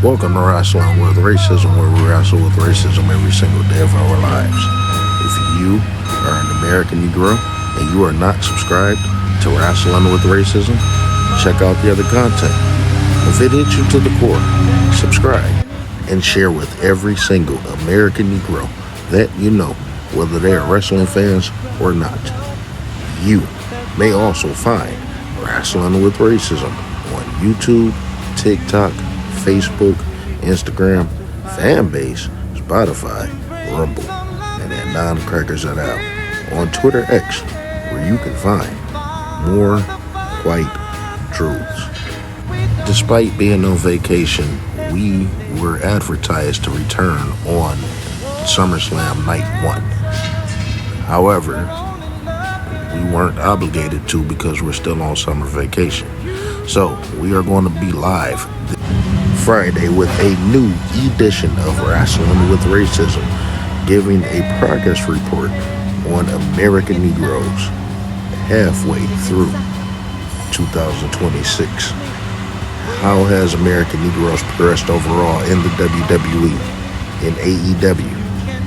Welcome to Wrestling with Racism, where we wrestle with racism every single day of our lives. If you are an American Negro and you are not subscribed to Wrestling with Racism, check out the other content. If it hits you to the core, subscribe and share with every single American Negro that you know, whether they are wrestling fans or not. You may also find Wrestling with Racism on YouTube, TikTok, Facebook, Instagram, Fanbase, Spotify, Rumble, and at Non-Crackers It Out on Twitter X, where you can find more white truths. Despite being on vacation, we were advertised to return on SummerSlam Night 1. However, we weren't obligated to because we're still on summer vacation. So we are going to be live Friday with a new edition of Wrestling with Racism, giving a progress report on American Negroes halfway through 2026. How has American Negroes progressed overall in the WWE, in AEW,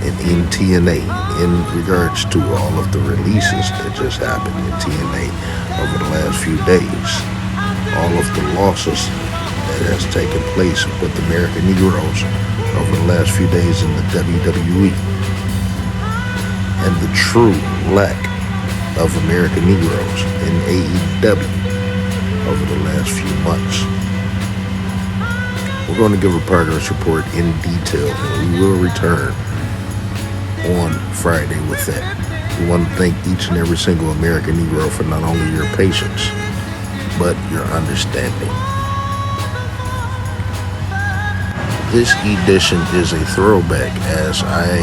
and in TNA in regards to all of the releases that just happened in TNA over the last few days, all of the losses that has taken place with American Negroes over the last few days in the WWE, and the true lack of American Negroes in AEW over the last few months. We're going to give a progress report in detail, and we will return on Friday with that. We want to thank each and every single American Negro for not only your patience, but your understanding. This edition is a throwback, as I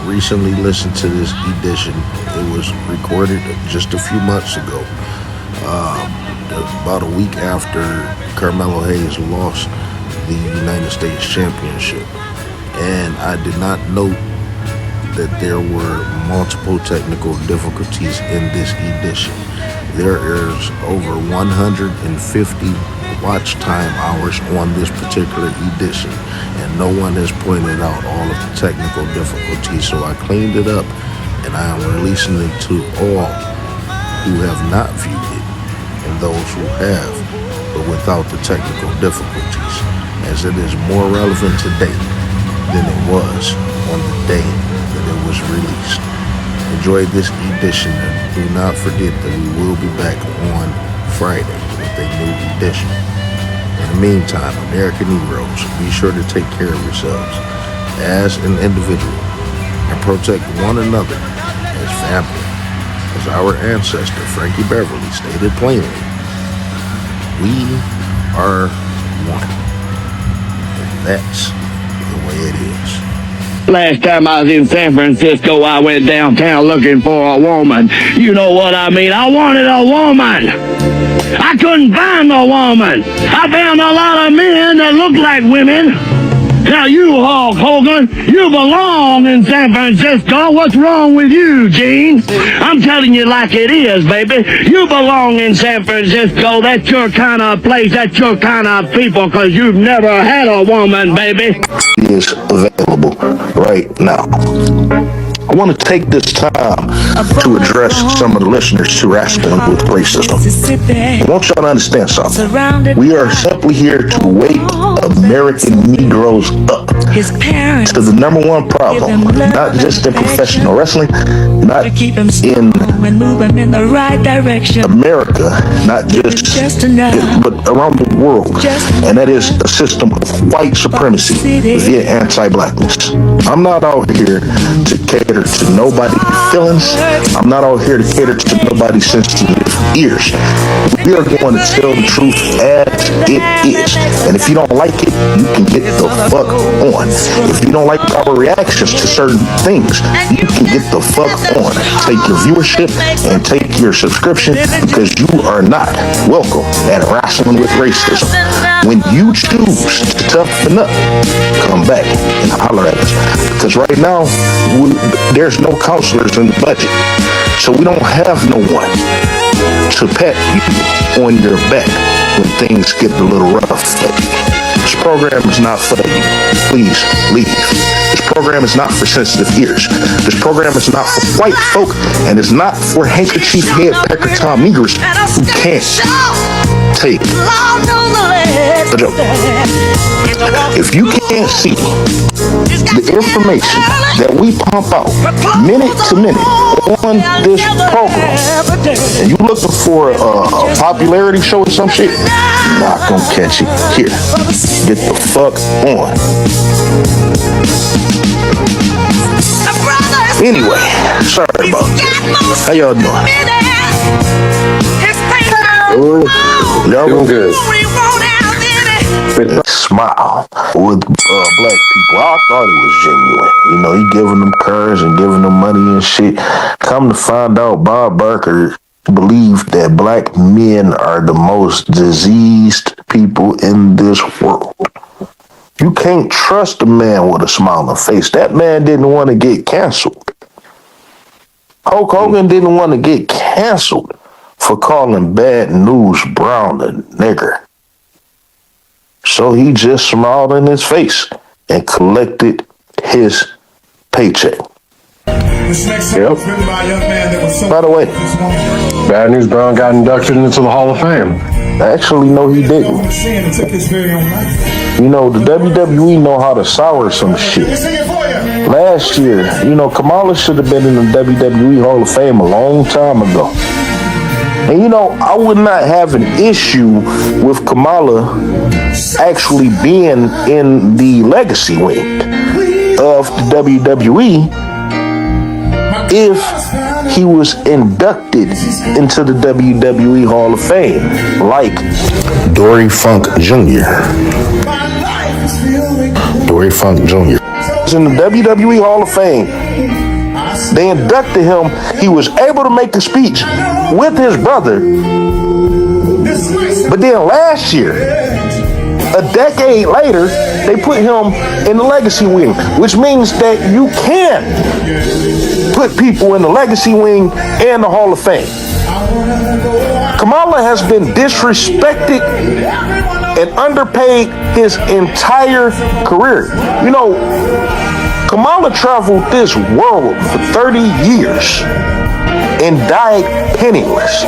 recently listened to this edition. It was recorded just a few months ago, about a week after Carmelo Hayes lost the United States Championship. And I did not note that there were multiple technical difficulties in this edition. There is over 150 watch time hours on this particular edition, and no one has pointed out all of the technical difficulties, so I cleaned it up, and I am releasing it to all who have not viewed it, and those who have, but without the technical difficulties, as it is more relevant today than it was on the day that it was released. Enjoy this edition, and do not forget that we will be back on Friday with a new edition. In the meantime, American Negroes, be sure to take care of yourselves as an individual and protect one another as family. As our ancestor Frankie Beverly stated plainly, we are one. And that's the way it is. Last time I was in San Francisco, I went downtown looking for a woman. You know what I mean? I wanted a woman. I couldn't find a woman. I found a lot of men that looked like women. Now you, Hulk Hogan, you belong in San Francisco. What's wrong with you, Gene? I'm telling you like it is, baby. You belong in San Francisco. That's your kind of place. That's your kind of people, because you've never had a woman, baby. Is available right now. I want to take this time to address some of the listeners to Wrestling with Racism. I want y'all to understand something. We are simply here to wake American Negroes up to the number one problem, not just in professional wrestling, not in America, not just but around the world, and that is a system of white supremacy via anti-blackness. I'm not out here to cater to nobody's feelings. I'm not out here to cater to nobody's sensitive ears. We are going to tell the truth as it is. And if you don't like it, you can get the fuck on. If you don't like our reactions to certain things, you can get the fuck on. Take your viewership and take your subscription, because you are not welcome at Wrestling with Racism. When you choose to toughen up, come back and holler at us. Because right now, there's no counselors in the budget. So we don't have no one to pat you on your back when things get a little rough. This program is not for you. Please leave. This program is not for sensitive ears. This program is not for white folk, and it's not for handkerchief head pecker Tom Negroes who can't take the joke. If you can't see the information that we pump out minute to minute on this program, and you looking for a popularity show or some shit, not gonna catch it here. Get the fuck on. Anyway, sorry about that. How y'all doing? Y'all doing good. Smile with black people. I thought it was genuine. You know, he giving them cars and giving them money and shit. Come to find out, Bob Barker believed that black men are the most diseased people in this world. You can't trust a man with a smiling face. That man didn't want to get canceled. Hulk Hogan didn't want to get canceled for calling Bad News Brown a nigger. So he just smiled in his face and collected his paycheck. Yep. By the way, Bad News Brown got inducted into the Hall of Fame. Actually, no, he didn't. You know, the WWE know how to sour some shit. Last year, you know, Kamala should have been in the WWE Hall of Fame a long time ago. And you know, I would not have an issue with Kamala actually being in the legacy wing of the WWE if he was inducted into the WWE Hall of Fame, like Dory Funk Jr. Dory Funk Jr. in the WWE Hall of Fame. They inducted him. He was able to make a speech with his brother. But then last year, a decade later, they put him in the legacy wing, which means that you can put people in the legacy wing and the Hall of Fame. Kamala has been disrespected and underpaid his entire career. You know, Kamala traveled this world for 30 years and died penniless.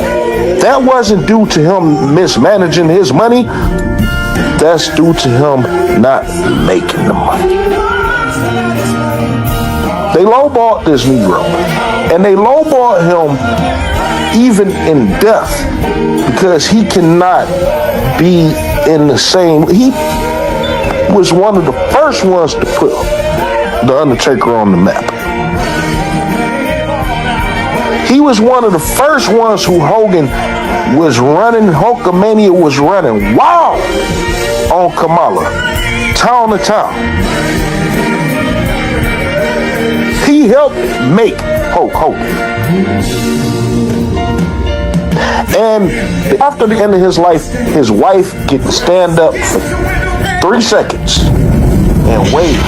That wasn't due to him mismanaging his money. That's due to him not making the money. They lowballed this Negro, and they lowballed him even in death because he cannot be in the same. He was one of the first ones to put The Undertaker on the map. He was one of the first ones who Hogan was running, Hulkamania was running wild on Kamala, town to town. He helped make Hulk Hogan. And after the end of his life, his wife get to stand up for 3 seconds and wave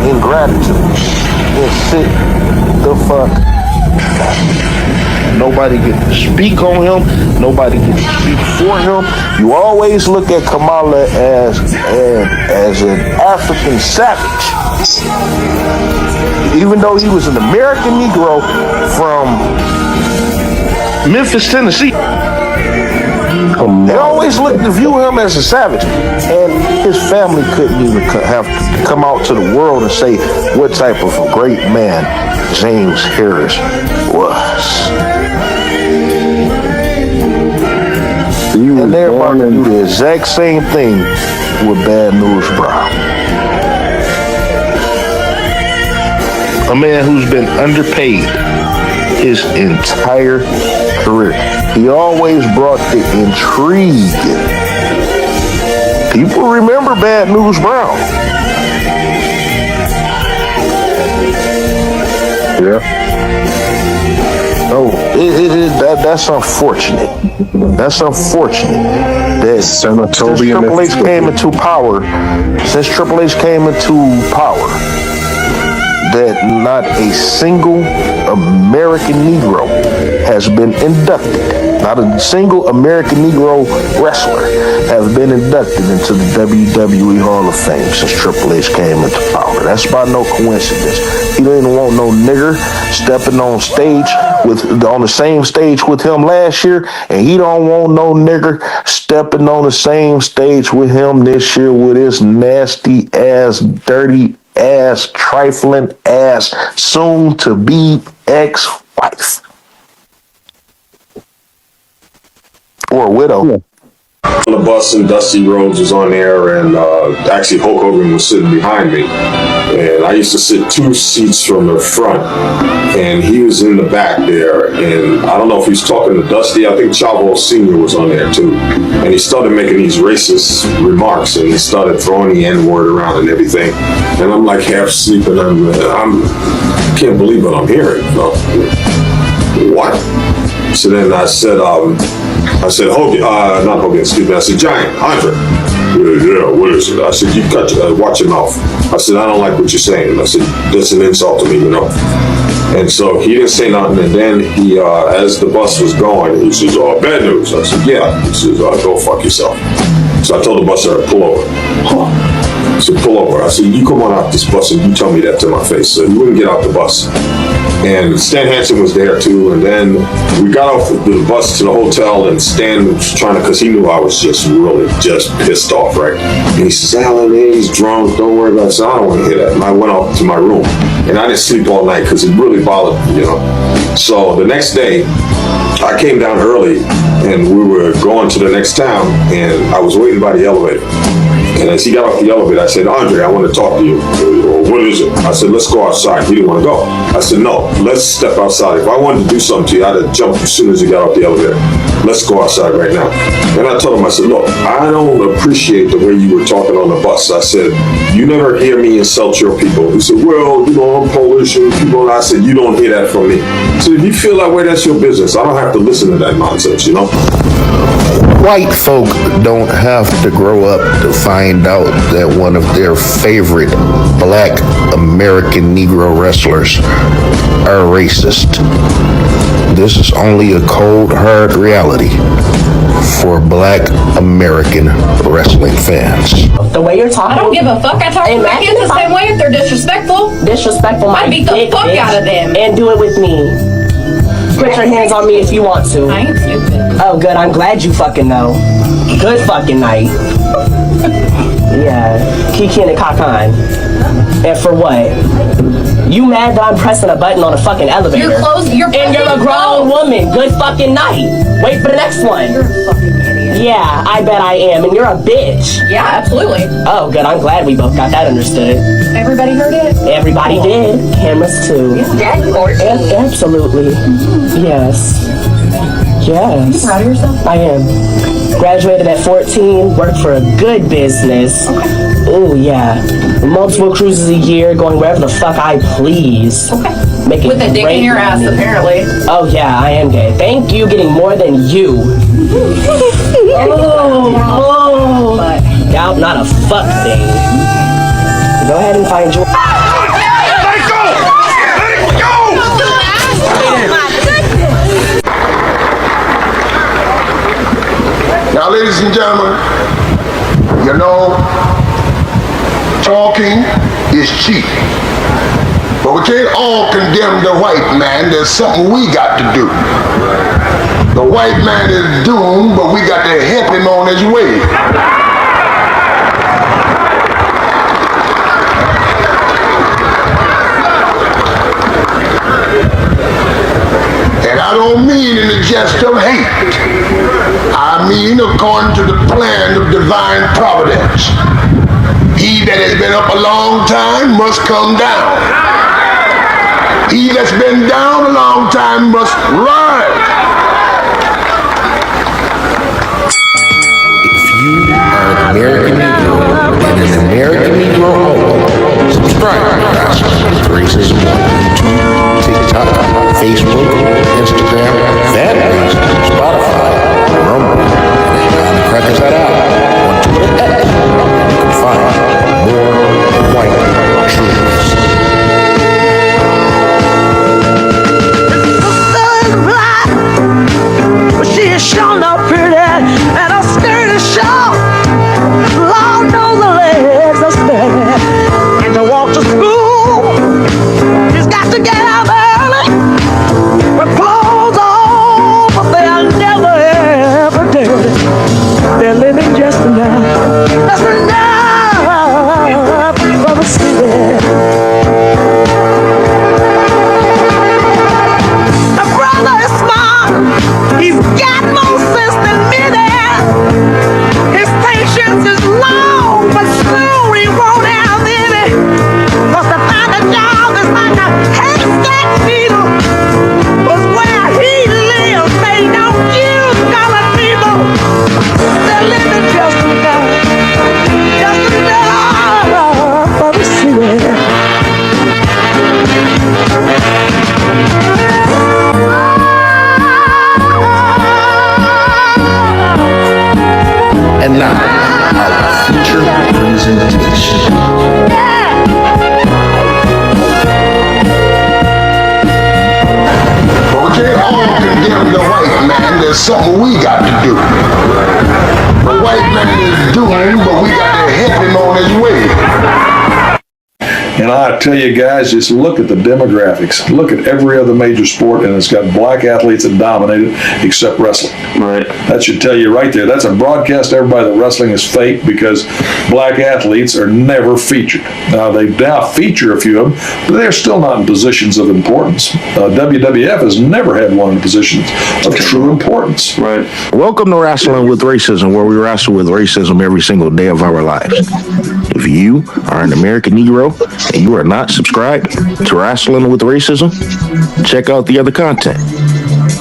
in gratitude and sit the fuck down. Nobody get to speak on him. Nobody get to speak for him. You always look at Kamala as an African savage. Even though he was an American Negro from Memphis, Tennessee, they always looked to view him as a savage. And his family couldn't even have to come out to the world and say what type of a great man James Harris was. And they're about to do the exact same thing with Bad News Brown. A man who's been underpaid his entire career. He always brought the intrigue. People remember Bad News Brown. Yeah. Oh, that's unfortunate. That's unfortunate that since Triple H came into power, that not a single American Negro has been inducted. not a single American Negro wrestler has been inducted into the WWE Hall of Fame since Triple H came into power. That's by no coincidence. He didn't want no nigger stepping on the same stage with him last year, and he don't want no nigger stepping on the same stage with him this year with his nasty ass, dirty ass, trifling ass, soon to be ex-wife or widow. On the bus, and Dusty Rhodes was on there, and actually Hulk Hogan was sitting behind me, and I used to sit 2 seats from the front, and he was in the back there, and I don't know if he's talking to Dusty. I think Chavo Sr. was on there too, and he started making these racist remarks, and he started throwing the N-word around and everything, and I'm like half sleeping. I'm can't believe what I'm hearing. What? So then I said, Hogan, not Hogan, excuse me. I said, Giant, Andre. Yeah, what is it? I said, you watch your mouth. I said, I don't like what you're saying. I said, that's an insult to me, you know. And so he didn't say nothing. And then he, as the bus was going, he says, oh, bad news. I said, yeah. He says, go fuck yourself. So I told the bus driver, pull over. Huh? I said, pull over. I said, you come on out this bus and you tell me that to my face. So he wouldn't get out the bus. And Stan Hansen was there too, and then we got off the bus to the hotel, and Stan was trying to, because he knew I was just pissed off, right? And he says, Alan, he's drunk, don't worry about it. I said, I don't want to hear that. And I went off to my room, and I didn't sleep all night because it really bothered me, you know. So the next day, I came down early, and we were going to the next town, and I was waiting by the elevator. And as he got off the elevator, I said, Andre, I want to talk to you. What is it? I said, let's go outside. He didn't want to go. I said, no, let's step outside. If I wanted to do something to you, I'd have jumped as soon as he got off the elevator. Let's go outside right now. And I told him, I said, look, I don't appreciate the way you were talking on the bus. I said, you never hear me insult your people. He said, well, you know, I'm Polish and people. And I said, you don't hear that from me. So if you feel that way, that's your business. I don't have to listen to that nonsense, you know? White folk don't have to grow up to find out that one of their favorite black American Negro wrestlers are racist. This is only a cold, hard reality for black American wrestling fans. The way you're talking, I don't give a fuck. I talk to my kids the same way if they're disrespectful. I'd beat the fuck out of them. And do it with me. Put your hands on me if you want to. I ain't stupid. Oh, good. I'm glad you fucking know. Good fucking night. Yeah. Kiki and Kakan. And for what? You mad that I'm pressing a button on a fucking elevator? You're close. And you're a grown woman. Good fucking night. Wait for the next one. You're a fucking idiot. Yeah, I bet I am. And you're a bitch. Yeah, absolutely. Oh, good. I'm glad we both got that understood. Everybody heard it? Everybody did. Cameras too. Dad, of course. Absolutely. Yes. Yes. You proud of yourself? I am. Graduated at 14, worked for a good business. Okay. Oh, yeah. Multiple cruises a year, going wherever the fuck I please. Okay. Making With a dick great in your ass, money. apparently. Oh, yeah, I am gay. Thank you, getting more than you. Oh. Doubt not a fuck thing. Go ahead and find your... Now, ladies and gentlemen, you know, talking is cheap. But we can't all condemn the white man. There's something we got to do. The white man is doomed, but we got to help him on his way. And I don't mean in the jest of hate. I mean according to the plan of divine providence. He that has been up a long time must come down. He that's been down a long time must rise. If you are an American Negro and an American Negro only, subscribe to Racism on YouTube, TikTok, Facebook, Instagram, FanBase, Spotify, Rumble, and crackers that out on Twitter X. You can find more white truths. Well, she is is something we got to do. The white man is doing, but we got to help him on his way. And I tell you guys, just look at the demographics. Look at every other major sport, and it's got black athletes that dominate it, except wrestling. Right. That should tell you right there. That's a broadcast to everybody that wrestling is fake because black athletes are never featured. Now, they now feature a few of them, but they're still not in positions of importance. WWF has never had one in positions of true importance. Right. Welcome to Wrestling with Racism, where we wrestle with racism every single day of our lives. If you are an American Negro and you are not subscribed to Wrestling with Racism, check out the other content.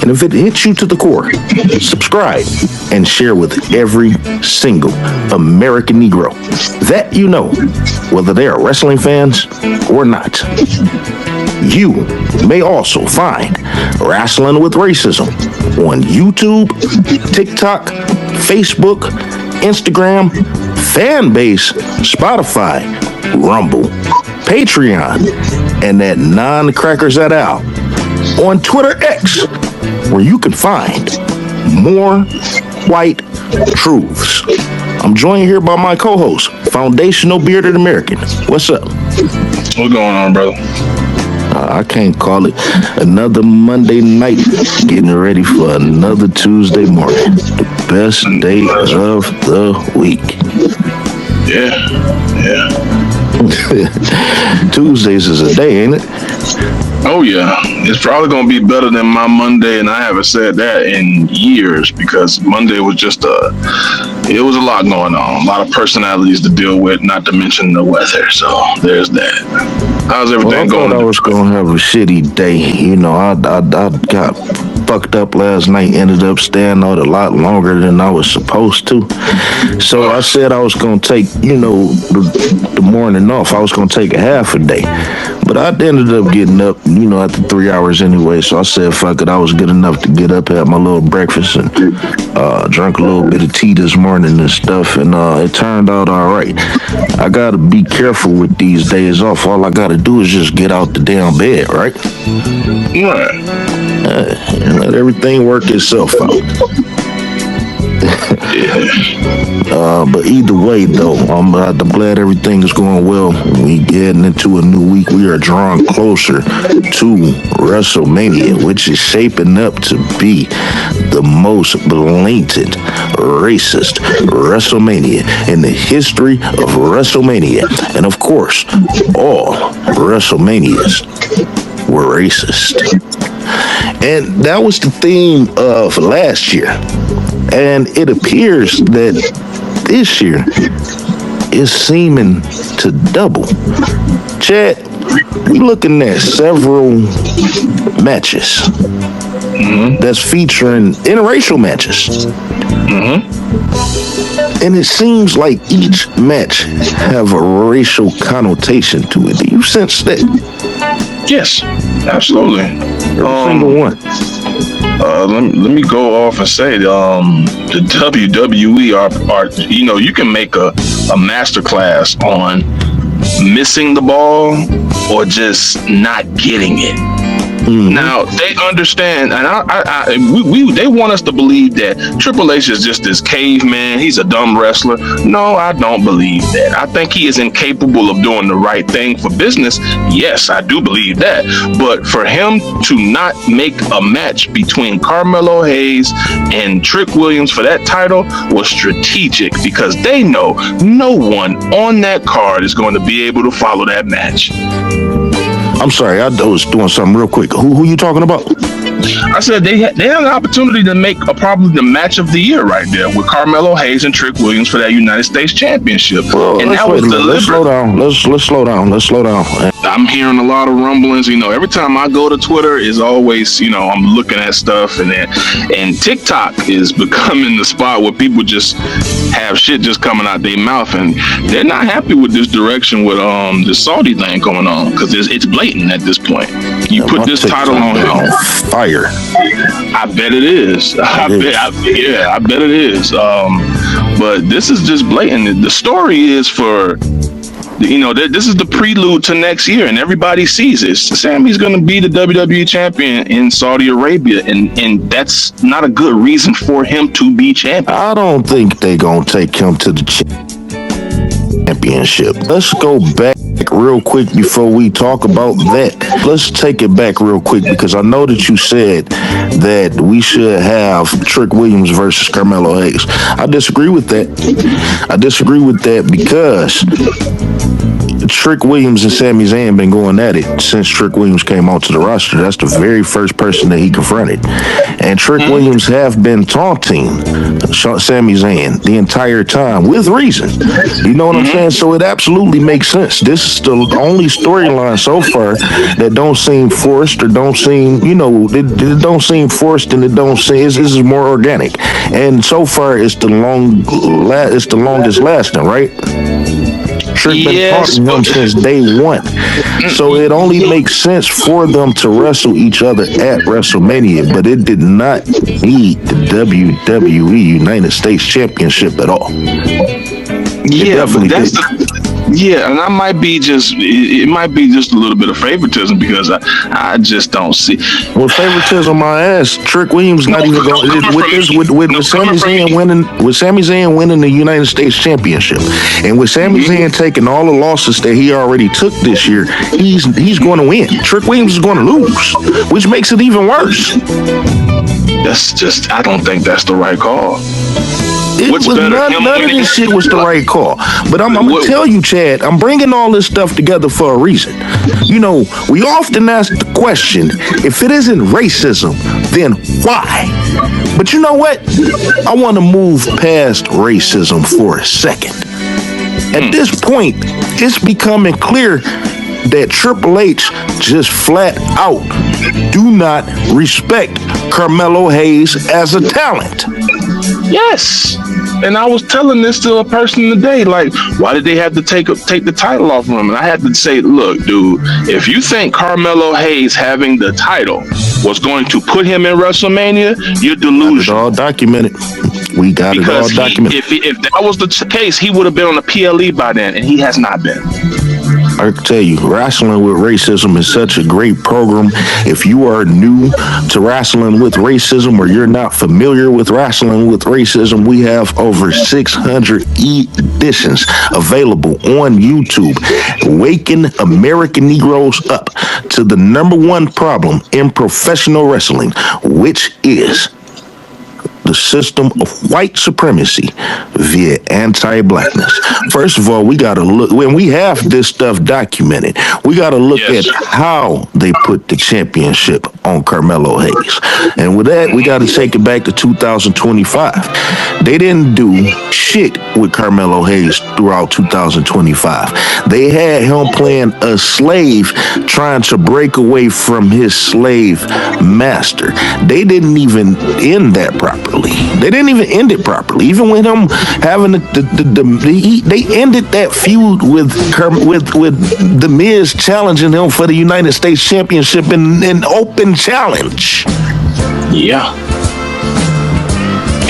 And if it hits you to the core, subscribe and share with every single American Negro that you know, whether they are wrestling fans or not. You may also find Wrestling with Racism on YouTube, TikTok, Facebook, Instagram, Fanbase, Spotify, Rumble, Patreon, and that non-crackers et al. On Twitter X, where you can find more white truths. I'm joined here by my co-host, Foundational Bearded American. What's up? What's going on, brother? I can't call it another Monday night, getting ready for another Tuesday morning. The best day of the week. Yeah. Tuesdays is a day, ain't it? Oh, yeah. It's probably going to be better than my Monday, and I haven't said that in years because Monday was just it was a lot going on. A lot of personalities to deal with, not to mention the weather. So there's that. How's everything going? I thought I was going to have a shitty day. You know, I got fucked up last night, ended up staying out a lot longer than I was supposed to. So I said I was going to take, the morning off. I was going to take a half a day. But I ended up getting up, after 3 hours anyway. So I said, fuck it. I was good enough to get up, have my little breakfast, and drank a little bit of tea this morning and stuff. And it turned out all right. I got to be careful with these days off. All I got to do is just get out the damn bed, right? Right. Let everything work itself out. But either way, though, I'm glad everything is going well. We getting into a new week. We are drawing closer to WrestleMania, which is shaping up to be the most blatant, racist WrestleMania in the history of WrestleMania. And of course, all WrestleManias were racist. And that was the theme of last year. And it appears that this year is seeming to double. Chad, we looking at several matches that's featuring interracial matches. And it seems like each match have a racial connotation to it. Do you sense that? Yes, absolutely. Every single one. Let me go off and say the WWE are you can make a masterclass on missing the ball or just not getting it. Now they understand, and they want us to believe that Triple H is just this caveman. He's a dumb wrestler. No, I don't believe that. I think he is incapable of doing the right thing for business. Yes, I do believe that. But for him to not make a match between Carmelo Hayes and Trick Williams for that title was strategic because they know no one on that card is going to be able to follow that match. I'm sorry, I was doing something real quick. Who you talking about? I said they had an opportunity to make probably the match of the year right there with Carmelo Hayes and Trick Williams for that United States Championship. Well, and that was deliberate. Let's slow down. Let's slow down. I'm hearing a lot of rumblings. Every time I go to Twitter, is always, I'm looking at stuff, and TikTok is becoming the spot where people just have shit just coming out their mouth, and they're not happy with this direction with the Saudi thing going on because it's blatant at this point. You put this title on fire. I bet it is. I bet it is. But this is just blatant. The story is for This is the prelude to next year, and everybody sees it. Sammy's going to be the WWE champion in Saudi Arabia, and that's not a good reason for him to be champion. I don't think they're going to take him to the championship. Let's go back real quick before we talk about that. Let's take it back real quick, because I know that you said that we should have Trick Williams versus Carmelo Hayes. I disagree with that. Because Trick Williams and Sami Zayn been going at it since Trick Williams came onto the roster. That's the very first person that he confronted. And Trick Williams have been taunting Sami Zayn the entire time with reason. You know what I'm saying? So it absolutely makes sense. This is the only storyline so far that don't seem forced, or don't seem, it don't seem forced, and it don't seem, this is more organic. And so far it's the longest lasting, right? Trick been taunting him since day one. So it only makes sense for them to wrestle each other at WrestleMania, but it did not need the WWE United States Championship at all. And I might be just, it might be just a little bit of favoritism, because I just don't see. Well, favoritism, my ass. Trick Williams not even going with Sami Zayn winning the United States Championship, and with Sami Zayn taking all the losses that he already took this year, he's going to win. Trick Williams is going to lose, which makes it even worse. I don't think that's the right call. None of this shit was the right call. But I'm going to tell you, Chad, I'm bringing all this stuff together for a reason. We often ask the question, if it isn't racism, then why? But you know what? I want to move past racism for a second. At this point, it's becoming clear that Triple H just flat out do not respect Carmelo Hayes as a talent. Yes. And I was telling this to a person today, like, why did they have to take the title off of him? And I had to say, look, dude, if you think Carmelo Hayes having the title was going to put him in WrestleMania, you're delusional. It's all documented. We got it all documented. If that was the case, he would have been on the PLE by then, and he has not been. I can tell you, Wrestling with Racism is such a great program. If you are new to Wrestling with Racism, or you're not familiar with Wrestling with Racism, we have over 600 editions available on YouTube, waking American Negroes up to the number one problem in professional wrestling, which is the system of white supremacy via anti-blackness. First of all, we got to look, when we have this stuff documented, we got to look at how they put the championship on Carmelo Hayes. And with that, we got to take it back to 2025. They didn't do shit with Carmelo Hayes throughout 2025. They had him playing a slave, trying to break away from his slave master. They didn't even end that properly. They didn't even end it properly. Even with him having they ended that feud with The Miz challenging him for the United States Championship in an open challenge. Yeah.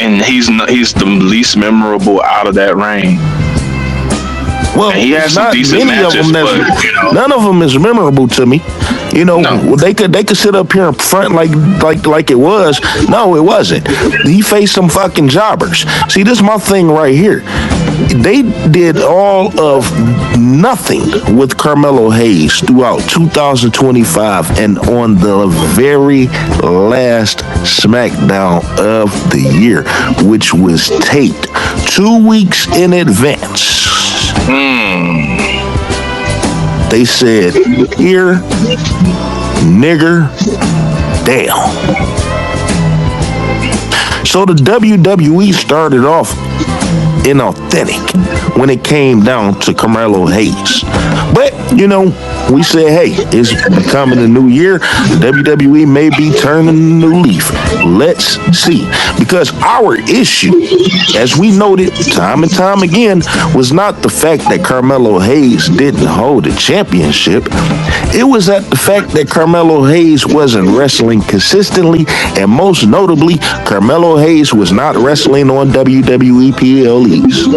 And he's the least memorable out of that reign. Well, and he has some decent matches, but none of them is memorable to me. They could sit up here in front like it was. No, it wasn't. He faced some fucking jobbers. See, this is my thing right here. They did all of nothing with Carmelo Hayes throughout 2025, and on the very last SmackDown of the year, which was taped 2 weeks in advance. They said, here, nigger, down. So the WWE started off inauthentic when it came down to Carmelo Hayes. But, we said, hey, it's becoming a new year. The WWE may be turning a new leaf. Let's see. Because our issue, as we noted time and time again, was not the fact that Carmelo Hayes didn't hold a championship. It was at the fact that Carmelo Hayes wasn't wrestling consistently, and most notably, Carmelo Hayes was not wrestling on WWE PLEs.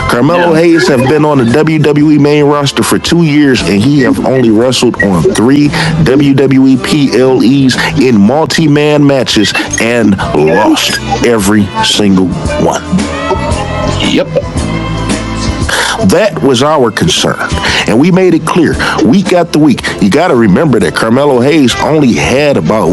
Carmelo Hayes have been on the WWE main roster for 2 years, and he have only wrestled on 3 WWE PLEs in multi-man matches and lost every single one. Yep. That was our concern, and we made it clear week after week. You got to remember that Carmelo Hayes only had about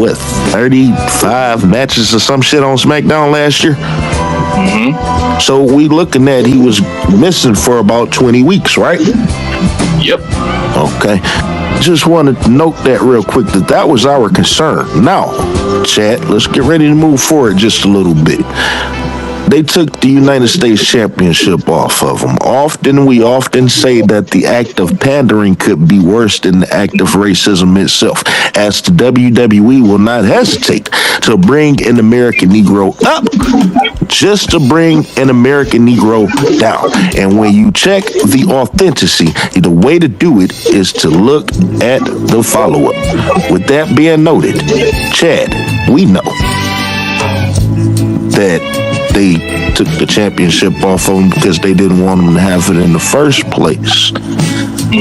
35 matches or some shit on SmackDown last year. Mm-hmm. So we looking at he was missing for about 20 weeks, right? Yep. Okay. Just wanted to note that real quick that was our concern. Now, Chad, let's get ready to move forward just a little bit. They took the United States Championship off of him. We often say that the act of pandering could be worse than the act of racism itself, as the WWE will not hesitate to bring an American Negro up just to bring an American Negro down. And when you check the authenticity, the way to do it is to look at the follow-up. With that being noted, Chad, we know that they took the championship off of him because they didn't want him to have it in the first place.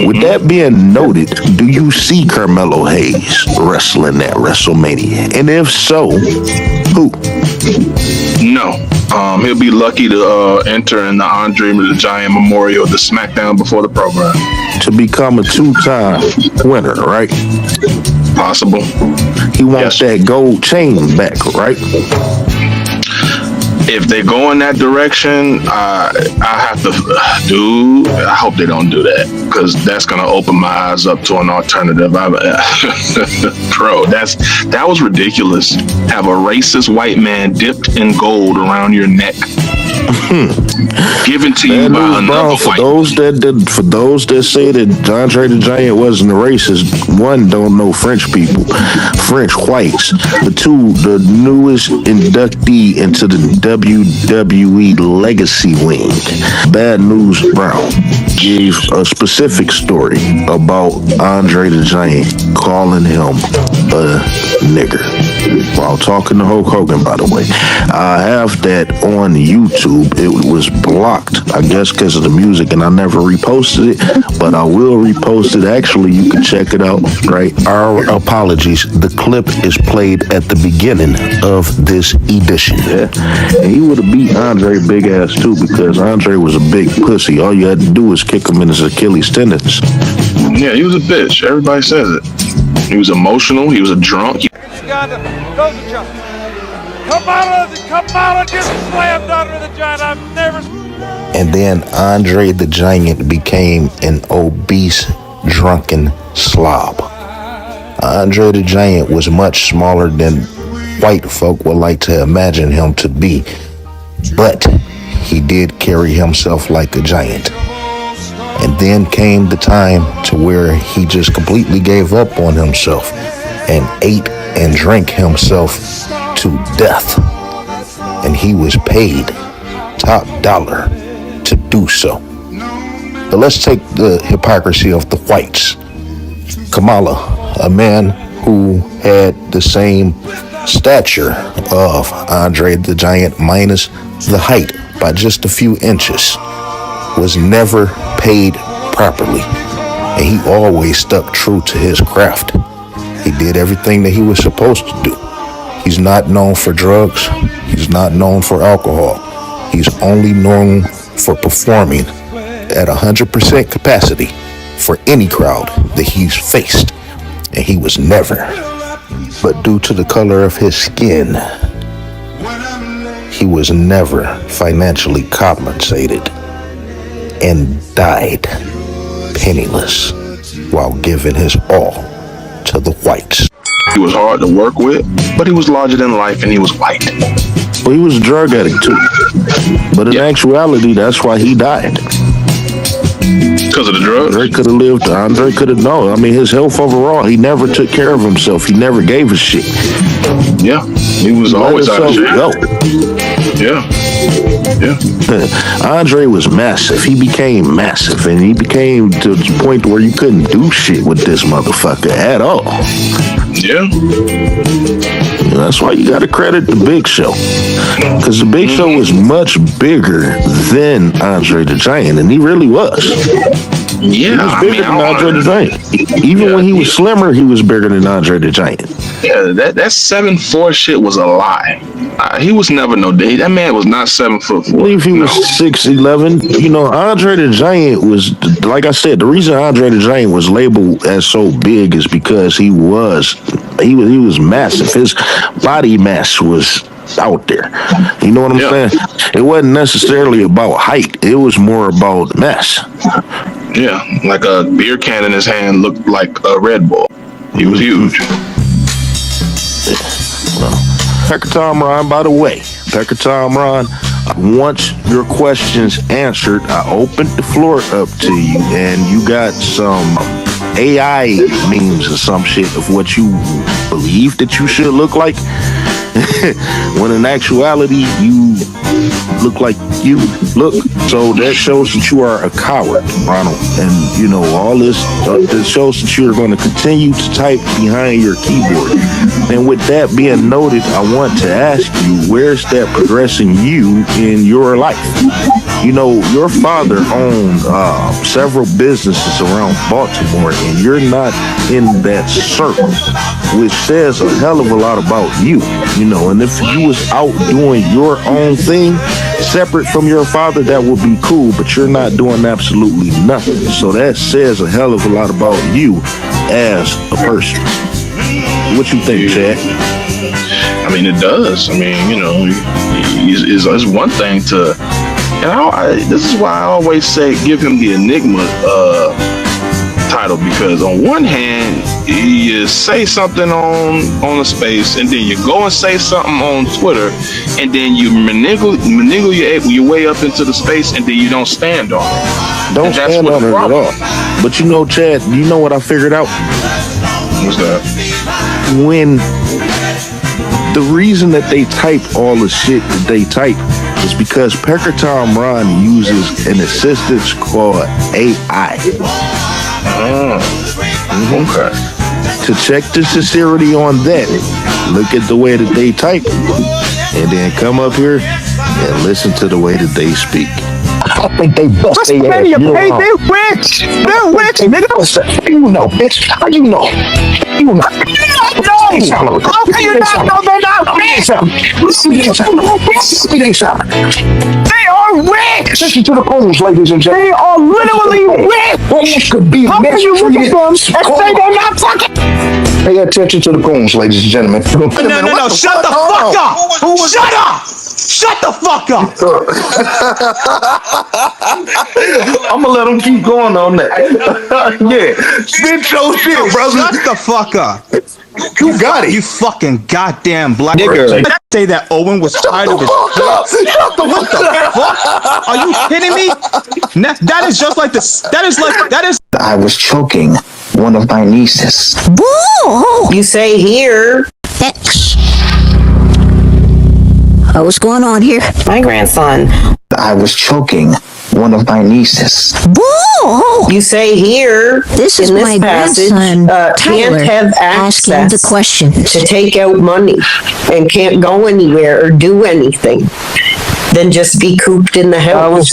With that being noted, do you see Carmelo Hayes wrestling at WrestleMania? And if so, who? No. He'll be lucky to enter in the Andre the Giant Memorial, the SmackDown before the program. To become a 2-time winner, right? Possible. He wants that gold chain back, right? If they go in that direction, I have to, dude. I hope they don't do that, because that's gonna open my eyes up to an alternative. Bro, that was ridiculous. Have a racist white man dipped in gold around your neck, given to you by another white. For those that say that Andre the Giant wasn't a racist, one, don't know French people, French whites. But two, the newest inductee into the WWE Legacy Wing, Bad News Brown, gave a specific story about Andre the Giant calling him a nigger while talking to Hulk Hogan, by the way. I have that on YouTube. It was blocked, I guess, because of the music, and I never reposted it, but I will repost it. Actually, you can check it out, right? Our apologies. The clip is played at the beginning of this edition. Yeah. And he would have beat Andre big ass too, because Andre was a big pussy. All you had to do was kick him in his Achilles tendons. Yeah, he was a bitch. Everybody says it. He was emotional. He was a drunk. Kamala gets slammed under the Giant. I've never. And then Andre the Giant became an obese, drunken slob. Andre the Giant was much smaller than white folk would like to imagine him to be, but he did carry himself like a giant. And then came the time to where he just completely gave up on himself and ate and drank himself to death. And he was paid top dollar to do so. But let's take the hypocrisy of the whites. Kamala, a man who had the same stature of Andre the Giant minus the height by just a few inches, was never paid properly, and he always stuck true to his craft. He did everything that he was supposed to do. He's not known for drugs. He's not known for alcohol. He's only known for performing at 100% capacity for any crowd that he's faced, and he was never. But due to the color of his skin, he was never financially compensated and died penniless while giving his all to the whites. He was hard to work with, but he was larger than life, and he was white. Well, he was a drug addict too. But in actuality, that's why he died. Because of the drugs? Andre could have lived. Andre could have known. I mean, his health overall, he never took care of himself. He never gave a shit. Yeah, he was always out of shape. Yeah. Andre was massive. He became massive, and he became to the point where you couldn't do shit with this motherfucker at all. Yeah. That's why you got to credit the Big Show, because the Big Show was much bigger than Andre the Giant, and he really was. Yeah, He was bigger than Andre the Giant. Even when he was slimmer, he was bigger than Andre the Giant. Yeah, that 7'4" shit was a lie. He was never no day. That man was not 7'4". I believe he was 6'11". You know, Andre the Giant was, like I said, the reason Andre the Giant was labeled as so big is because he was massive. His body mass was out there. You know what I'm saying? It wasn't necessarily about height. It was more about mass. Yeah, like a beer can in his hand looked like a Red Bull. He was huge. Pecker Tom Ron, by the way, Pecker Tom Ron, once your questions answered, I opened the floor up to you, and you got some AI memes or some shit of what you believe that you should look like, when in actuality you look like you look. So that shows that you are a coward, Ronald. And you know, all this that shows that you're going to continue to type behind your keyboard. And with that being noted, I want to ask you, where's that progressing you in your life? You know, your father owned several businesses around Baltimore, and you're not in that circle, which says a hell of a lot about you. You know, and if you was out doing your own thing separate from your father, that would be cool, but you're not doing absolutely nothing. So that says a hell of a lot about you as a person. What you think, Chad? I mean, it does. I mean, you know, it's one thing to, and this is why I always say give him the Enigma title, because on one hand, you say something on a space, and then you go and say something on Twitter, and then you maneuver your way up into the space, and then you don't stand on it. Don't stand on it at all. But you know, Chad, you know what I figured out? What's that? When the reason that they type all the shit that they type is because Pecker Tom Ron uses an assistance called AI. Okay. To check the sincerity on that, look at the way that they type, and then come up here and listen to the way that they speak. I think they bust their ass. You know. They rich. They're rich, nigga. You know, bitch. How you know? You know. No. How can you not know they're not rich? They are rich. Listen to the calls, ladies and gentlemen. They are literally rich. Almost could be. How can you look at them and say they're not fucking? Pay attention to the calls, ladies and gentlemen. No. Shut the fuck up. Shut up. Shut the fuck up! I'm gonna let him keep going on that. Yeah, spit your shit, brother. Shut the fuck up! You got it. You fucking goddamn black nigger. Say that Owen was tired of his shit. Shut the fuck up! Fuck? Are you kidding me? That is just like this. That is. I was choking one of my nieces. Boo! You say here. What's going on here? My grandson. I was choking one of my nieces. Boo! You say here. This is my grandson, can't have access the question to take out money and can't go anywhere or do anything. Then just be cooped in the house.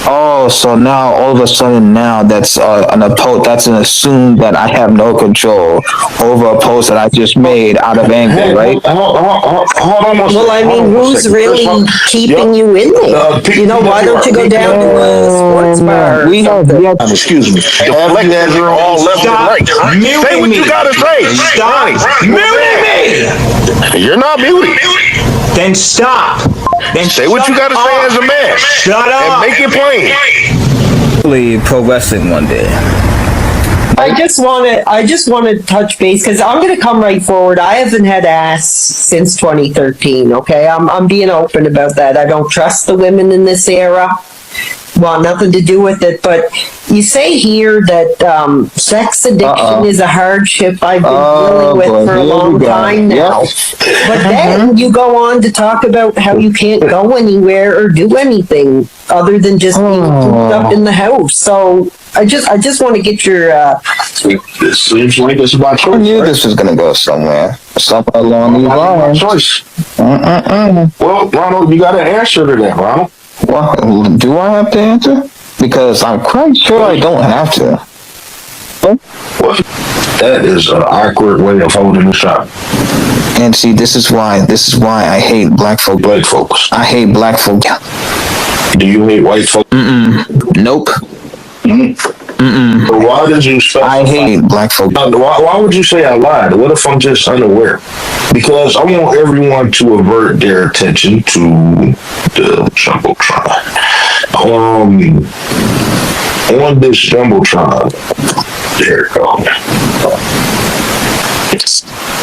Oh, so now all of a sudden that's an assumed that I have no control over a post that I just made out of anger, right? Hold on. Well, I mean, who's really keeping you in there? You know, why don't you go down to a sports bar? Excuse me. Deflect that all left and right. Say what you gotta say. Stop muting me. You're not muted. Then stop. Then say what you gotta say as a man. Shut up. And make it plain. Pro wrestling one day. I just want to touch base because I'm going to come right forward. I haven't had ass since 2013. Okay, I'm being open about that. I don't trust the women in this era. Want nothing to do with it, but you say here that sex addiction is a hardship I've been dealing with for a long time now. But then you go on to talk about how you can't go anywhere or do anything other than just being cooped up in the house. So I just want to get your. It seems like it's my choice. I knew right? this was gonna go somewhere along these My lines. choice. Well, Ronald, you got an answer to that, Ronald. Well, do I have to answer? Because I'm quite sure I don't have to. Well, that is an awkward way of holding the shot. And see, this is why I hate black folk. Black folks. I hate black folk. Do you hate white folks? Nope. But why did you specify? I hate black folk. Why would you say I lied? What if I'm just unaware? Because I want everyone to avert their attention to the Jumbotron. On this Jumbotron, there it goes.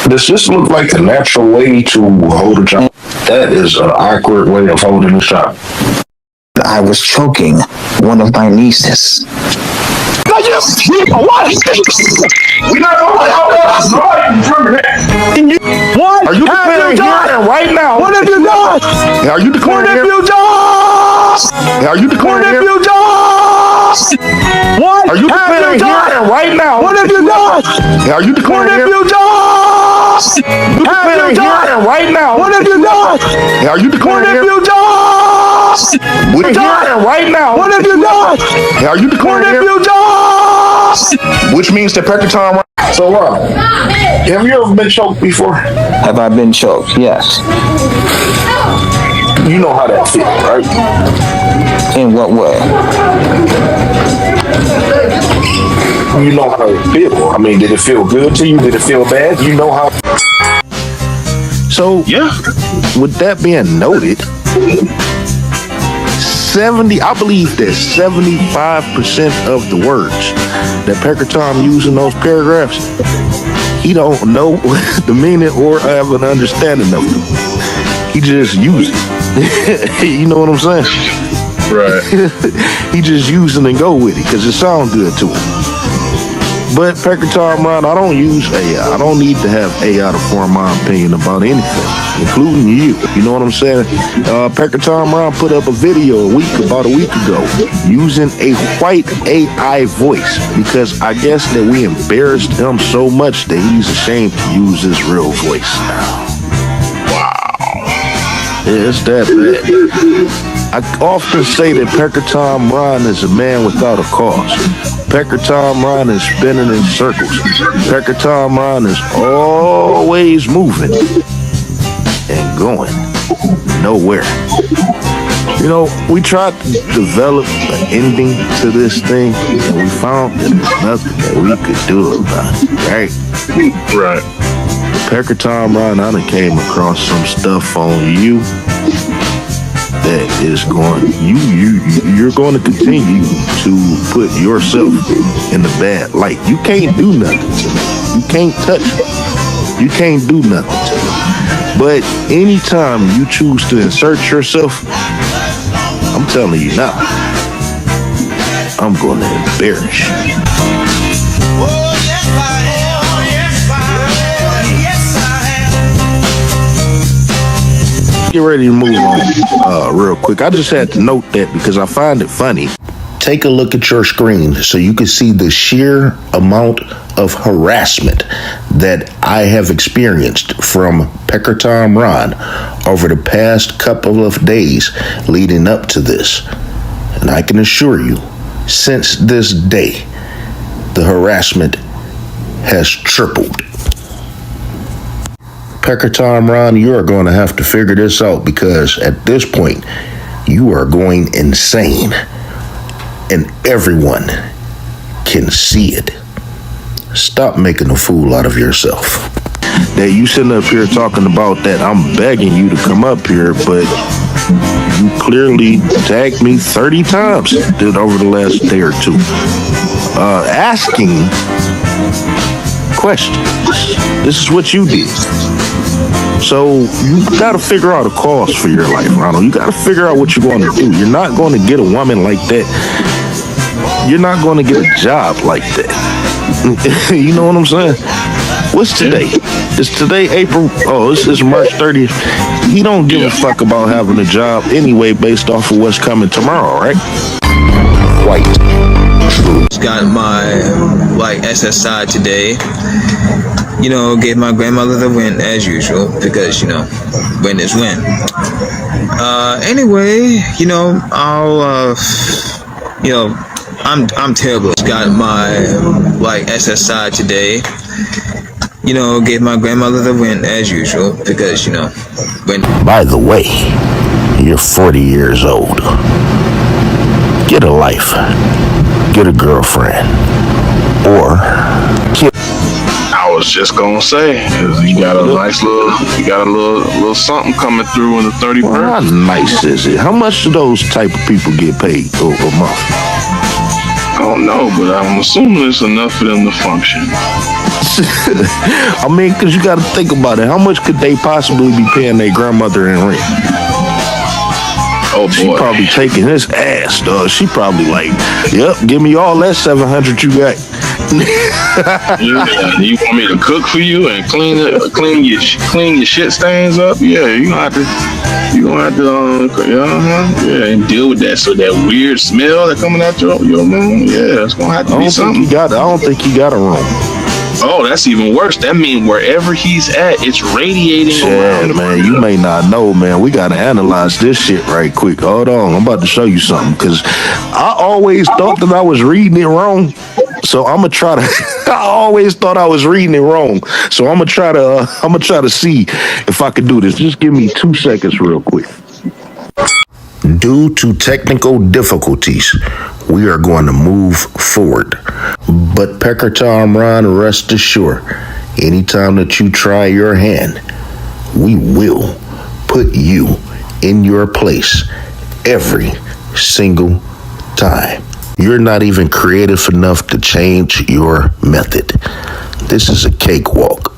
Does this look like a natural way to hold a job? That is an awkward way of holding a shot. I was choking one of my nieces. What? We're not going What? Are you declaring here right now? What have you done? Are you declaring What have here? you done? Are you declaring What have here? you done? What Are you have declaring you done? here right now? What have you done? Are you What declaring have here? you done? You Have you declaring done? here right now? What have you done? Are you What declaring have here? you done? We're here right now. What have you done? Are you What declaring have here? you done? Which means that Pecker Tom. So, have you ever been choked before? Have I been choked? Yes. You know how that feels, right? In what way? You know how it feels. I mean, did it feel good to you? Did it feel bad? You know how. So, Yeah. with that being noted, I believe that 75% of the words that Pecker Tom used in those paragraphs, he don't know the meaning or have an understanding of them. He just used it. You know what I'm saying? Right. He just use it and go with it because it sounds good to him. But Pecker Tom Ron, I don't use AI. I don't need to have AI to form my opinion about anything, including you. You know what I'm saying? Pecker Tom Ron put up a video about a week ago using a white AI voice because I guess that we embarrassed him so much that he's ashamed to use his real voice now. Yeah, it's that bad. I often say that Pecker Tom Ron is a man without a cause. Pecker Tom Ron is spinning in circles. Pecker Tom Ron is always moving and going nowhere. You know, we tried to develop an ending to this thing, and we found that there's nothing that we could do about it, right? Right. Pecker Tom Ron, I done came across some stuff on you that is you're going to continue to put yourself in the bad light. You can't do nothing to me. You can't touch me. You can't do nothing to me. But anytime you choose to insert yourself, I'm telling you now, I'm going to embarrass you. Get ready to move on real quick. I just had to note that because I find it funny. Take a look at your screen so you can see the sheer amount of harassment that I have experienced from Pecker Tom Ron over the past couple of days leading up to this. And I can assure you, since this day, the harassment has tripled. Pecker Tom Ron, you are going to have to figure this out because at this point, you are going insane. And everyone can see it. Stop making a fool out of yourself. That you sitting up here talking about that I'm begging you to come up here, but you clearly tagged me 30 times over the last day or two. Asking questions. This is what you did. So you got to figure out a cause for your life, Ronald. You got to figure out what you're going to do. You're not going to get a woman like that. You're not going to get a job like that. You know what I'm saying? What's today? Is today April? Oh, this is March 30th. He don't give a fuck about having a job anyway based off of what's coming tomorrow, right? White. Got my SSI today. Gave my grandmother the win as usual because win is win. Anyway, I'm terrible. Got my SSI today. Gave my grandmother the win as usual because win. By the way, you're 40 years old. Get a life. Get a girlfriend. Or I was just gonna say, you got a little something coming through in the 31st. Well, how nice is it? How much do those type of people get paid a month? I don't know, but I'm assuming it's enough for them to function. I mean, because you got to think about it. How much could they possibly be paying their grandmother in rent? Oh boy. She probably taking his ass, dog. She probably like, yep, give me all that 700 you got. Yeah, you want me to cook for you and clean your shit stains up? Yeah, you gonna have to and deal with that. So that weird smell that coming out your room, yeah, it's gonna have to be something. I don't think you got a room. Oh, that's even worse. That means wherever he's at, it's radiating around. Yeah, man, you may not know, man. We got to analyze this shit right quick. Hold on. I'm about to show you something because I always thought that I was reading it wrong. So I'm going to try to, I always thought I was reading it wrong. So I'm going to try to see if I could do this. Just give me 2 seconds real quick. Due to technical difficulties, we are going to move forward. But Pekatam Ron, rest assured, anytime that you try your hand, we will put you in your place every single time. You're not even creative enough to change your method. This is a cakewalk.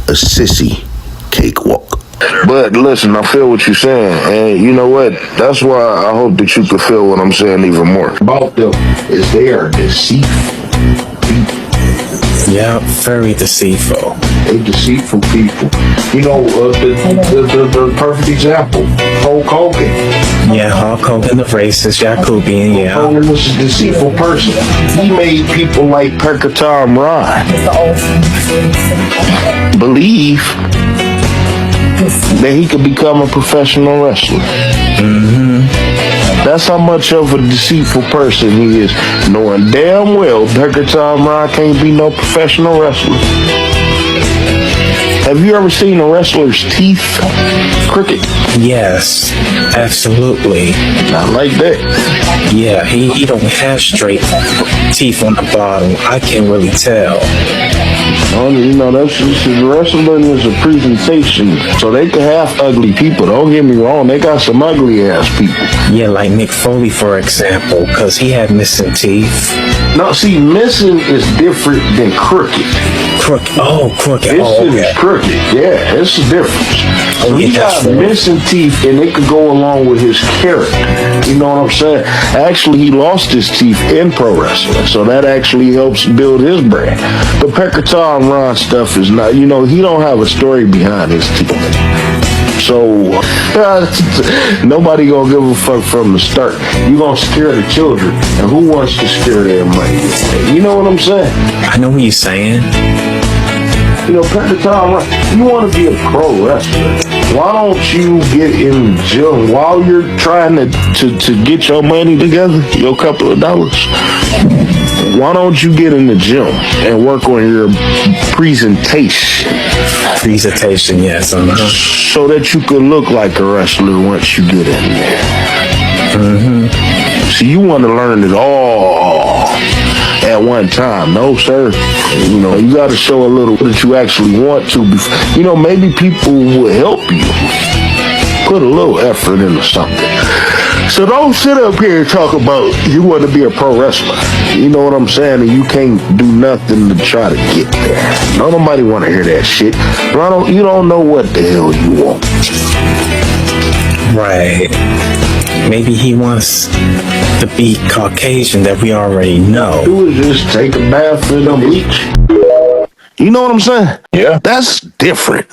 A sissy cakewalk. But listen, I feel what you're saying, and you know what? That's why I hope that you can feel what I'm saying even more. About them is they are deceitful people. Yeah, very deceitful. They deceitful people. You know, the perfect example, Hulk Hogan. Yeah, Hulk Hogan, the racist, Jacobian, yeah. Hulk Hogan was a deceitful person. He made people like Pekatam Ron believe that he could become a professional wrestler. Mm-hmm. That's how much of a deceitful person he is, knowing damn well Pekatam Ron can't be no professional wrestler. Have you ever seen a wrestler's teeth crooked? Yes, absolutely. Not like that. Yeah, he don't have straight teeth on the bottom. I can't really tell. You know, that's just, wrestling is a presentation, so they can have ugly people. Don't get me wrong, they got some ugly ass people. Yeah, like Mick Foley, for example, because he had missing teeth. No, see, missing is different than crooked. Crooked. Oh, crooked. This shit is crooked. Yeah, it's a difference. So he got missing teeth, and it could go along with his character. You know what I'm saying? Actually, he lost his teeth in pro wrestling, so that actually helps build his brand. The Pekatam Ron stuff is not, you know, he don't have a story behind his teeth. So, nobody gonna give a fuck from the start. You gonna scare the children, and who wants to scare their money? You know what I'm saying? I know what you're saying. You know, Pekatam Ron, you want to be a pro wrestler. Why don't you get in the gym while you're trying to get your money together, your couple of dollars? Why don't you get in the gym and work on your presentation? Presentation, yes. So that you can look like a wrestler once you get in there. Mm-hmm. So you want to learn it all at one time. No, sir. You know, you got to show a little that you actually want to. You know, maybe people will help you. Put a little effort into something. So don't sit up here and talk about you want to be a pro wrestler. You know what I'm saying? And you can't do nothing to try to get there. No, nobody want to hear that shit. You don't know what the hell you want. Right. Maybe he wants to be Caucasian that we already know. Do is just take a bath in the bleach. You know what I'm saying? Yeah. That's different.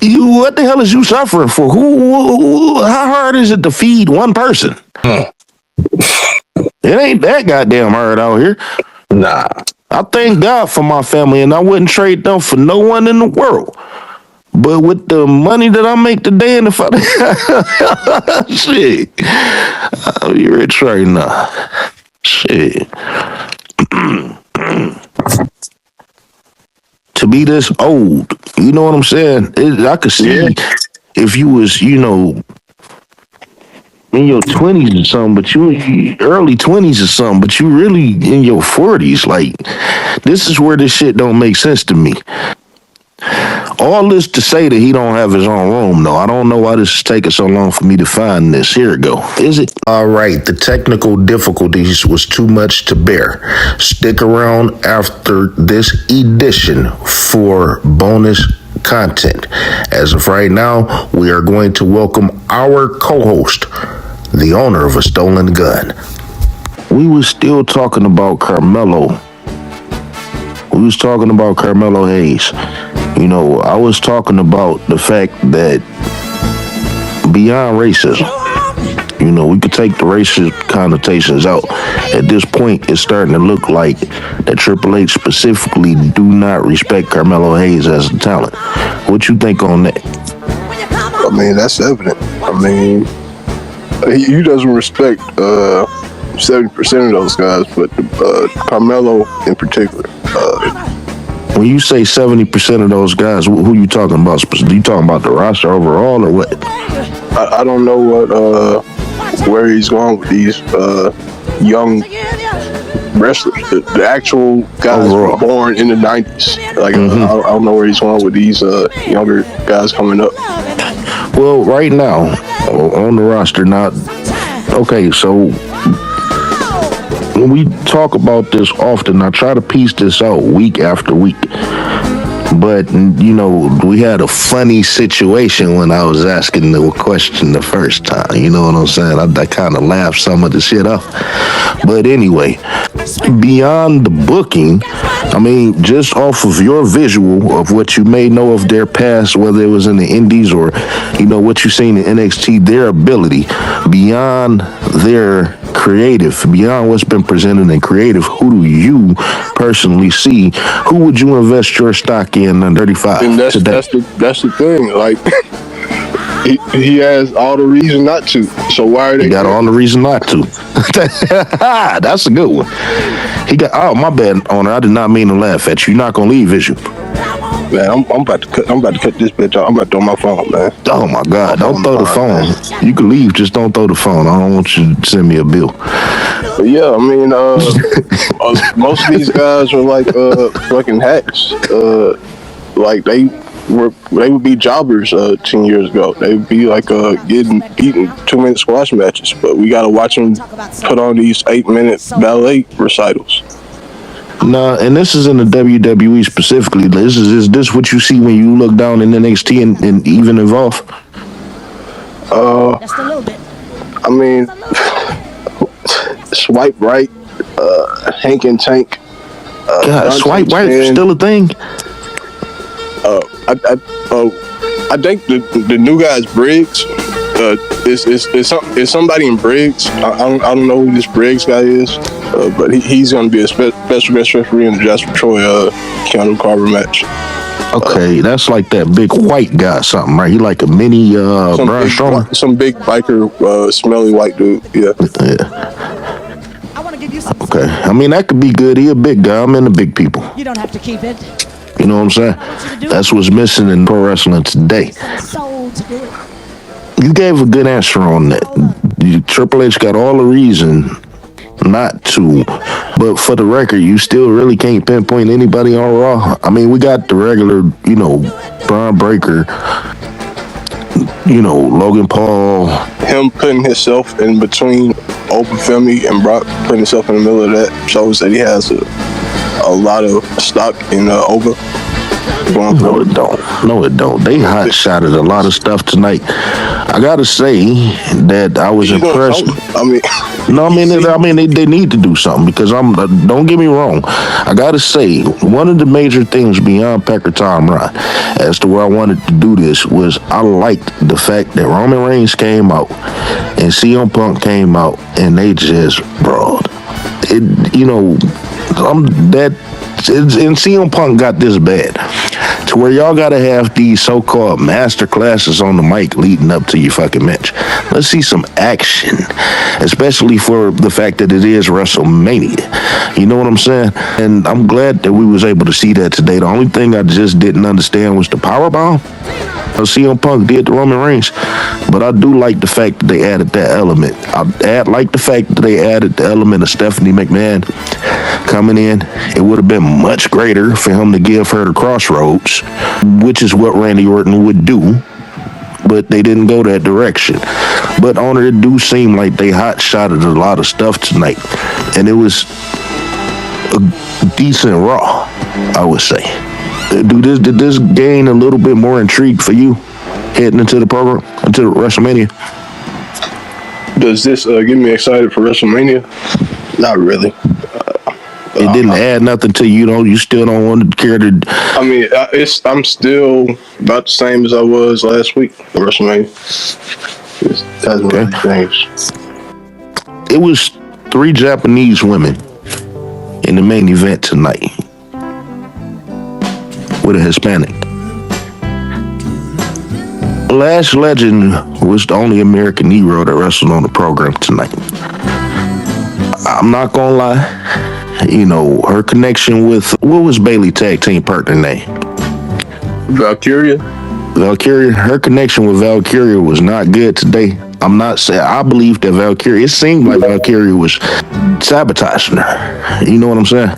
What the hell is you suffering for? How hard is it to feed one person? It ain't that goddamn hard out here. Nah. I thank God for my family, and I wouldn't trade them for no one in the world. But with the money that I make today, and if I shit, I'll be rich right now. Shit. To be this old, you know what I'm saying? I could see if you was, in your 20s or something, but you early 20s or something, but you really in your 40s. Like, this is where this shit don't make sense to me. All this to say that he don't have his own room, though. I don't know why this is taking so long for me to find this. Here it go. Is it? All right, the technical difficulties was too much to bear. Stick around after this edition for bonus content. As of right now, we are going to welcome our co-host, the owner of a stolen gun. We was still talking about Carmelo. We was talking about Carmelo Hayes. I was talking about the fact that beyond racism, we could take the racist connotations out. At this point, it's starting to look like that Triple H specifically do not respect Carmelo Hayes as a talent. What you think on that? I mean, that's evident. I mean, he doesn't respect 70% of those guys, but Carmelo in particular. When you say 70% of those guys, who you talking about? You talking about the roster overall, or what? I don't know where he's going with these young wrestlers. The actual guys who were born in the 90s. Like, I don't know where he's going with these younger guys coming up. Well, right now, on the roster, okay, so when we talk about this often, I try to piece this out week after week. But, we had a funny situation when I was asking the question the first time. You know what I'm saying? I kind of laughed some of the shit off. But anyway, beyond the booking, I mean, just off of your visual of what you may know of their past, whether it was in the Indies or, what you seen in NXT, their ability, beyond their creative, beyond what's been presented in creative, who do you personally see? Who would you invest your stock in 35 and that's today? That's the thing. Like, he has all the reason not to. So why are they? He got all the reason not to. That's a good one. He got. Oh, my bad, owner. I did not mean to laugh at you. You're not gonna leave, is you? Man, I'm about to cut this bitch off. I'm about to throw my phone, man. Oh my God! Don't throw the phone. You can leave. Just don't throw the phone. I don't want you to send me a bill. But yeah, I mean, most of these guys are like fucking hacks. Like they would be jobbers 10 years ago. They would be like getting beaten 2-minute squash matches. But we gotta watch them put on these 8-minute ballet recitals. No, and this is in the WWE specifically. Is this what you see when you look down in NXT and even Evolve? Just a little bit. I mean, Swipe Right, Hank and Tank. God, Swipe Right is still a thing? I think the new guy's Briggs. Is somebody in Briggs? I don't know who this Briggs guy is, but he's going to be a special guest referee in the Jasper Troy Keanu Carver match. Okay, that's like that big white guy, something, right? He like a mini Braun Strowman. Some big biker, smelly white dude. Yeah. Okay, I mean that could be good. He a big guy. I'm into big people. You don't have to keep it. You know what I'm saying? That's what's missing in pro wrestling today. You gave a good answer on that. Triple H got all the reason not to, but for the record, you still really can't pinpoint anybody on Raw. I mean, we got the regular, Braun Breaker, Logan Paul. Him putting himself in between Open Femi and Brock, putting himself in the middle of that, shows that he has a lot of stock in Oba. No, it don't. They hot shotted a lot of stuff tonight. I gotta say that I was impressed. They need to do something because don't get me wrong. I gotta say, one of the major things beyond Pecker Tom Rod as to where I wanted to do this was I liked the fact that Roman Reigns came out and CM Punk came out and they just brawled. and CM Punk got this bad to where y'all gotta have these so-called master classes on the mic leading up to your fucking match. Let's see some action, especially for the fact that it is WrestleMania. You know what I'm saying? And I'm glad that we was able to see that today. The only thing I just didn't understand was the powerbomb. CM Punk did the Roman Reigns, but I do like the fact that they added that element. I like the fact that they added the element of Stephanie McMahon coming in. It would have been much greater for him to give her the crossroads, which is what Randy Orton would do, but they didn't go that direction. But on it do seem like they hot-shotted a lot of stuff tonight, and it was a decent Raw, I would say. Did this gain a little bit more intrigue for you heading into the program, into WrestleMania? Does this get me excited for WrestleMania? Not really. It didn't add nothing to you, you still don't want to care to... I mean, I'm still about the same as I was last week for WrestleMania. It hasn't really changed. It was 3 Japanese women in the main event tonight with a Hispanic. Lash Legend was the only American Negro that wrestled on the program tonight. I'm not gonna lie, her connection with, what was Bayley tag team partner name? Valkyria, her connection with Valkyria was not good today. I'm not saying, I believe that Valkyria, it seemed like Valkyria was sabotaging her. You know what I'm saying?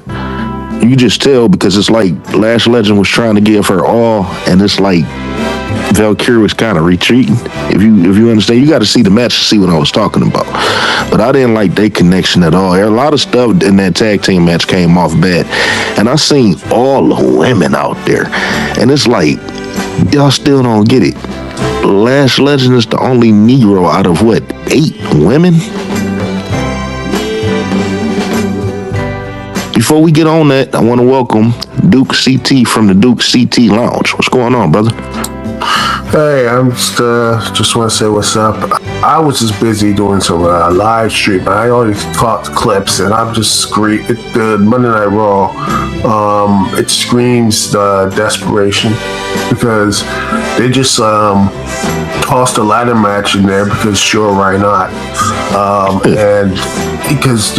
You just tell, because it's like Lash Legend was trying to give her all, and it's like Valkyrie was kind of retreating. If you understand, you got to see the match to see what I was talking about. But I didn't like their connection at all. A lot of stuff in that tag team match came off bad, and I seen all the women out there, and it's like y'all still don't get it. Lash Legend is the only Negro out of 8 women. Before we get on that, I want to welcome Duke CT from the Duke CT Lounge. What's going on, brother? Hey, I'm just want to say what's up. I was just busy doing some live stream. I already caught clips, and I'm just the Monday Night Raw. It screams desperation because they just tossed a ladder match in there because sure, why not? And because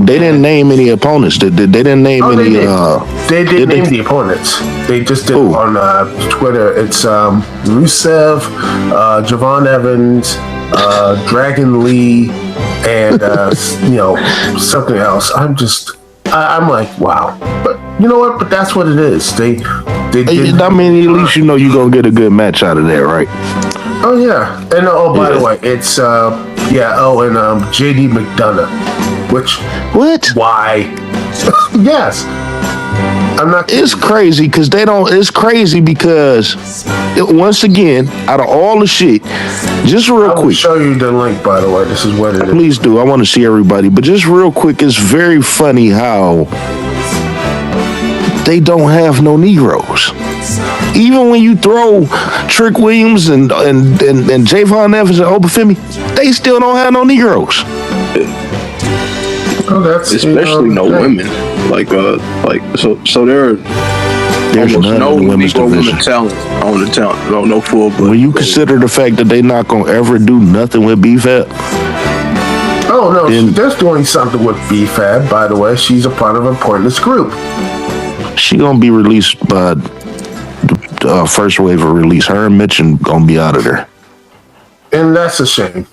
they didn't name any opponents. They didn't name any. They did name the opponents. They just did on Twitter. It's Rusev, Javon Evans, Dragon Lee, and something else. I'm like, wow. But you know what? But that's what it is. They did. I mean, at least you're gonna get a good match out of there, right? Oh yeah. And by the way, it's and JD McDonough. What? Why? Yes. I'm not. It's crazy because they don't. It's crazy because once again, out of all the shit, just real quick. I will show you the link, by the way. This is what it is. Please do. I want to see everybody. But just real quick, it's very funny how they don't have no Negroes. Even when you throw Trick Williams and Javon Evans and Oba Femi, they still don't have no Negroes. Oh, that's especially no women. So there's almost no Negro women talent on the talent. No full blood. When you consider the fact that they not gonna ever do nothing with BFAB. Oh no, she's doing something with BFAB. By the way, she's a part of a pointless group. She gonna be released by the first wave of release. Her and Mitch gonna be out of there, and that's a shame.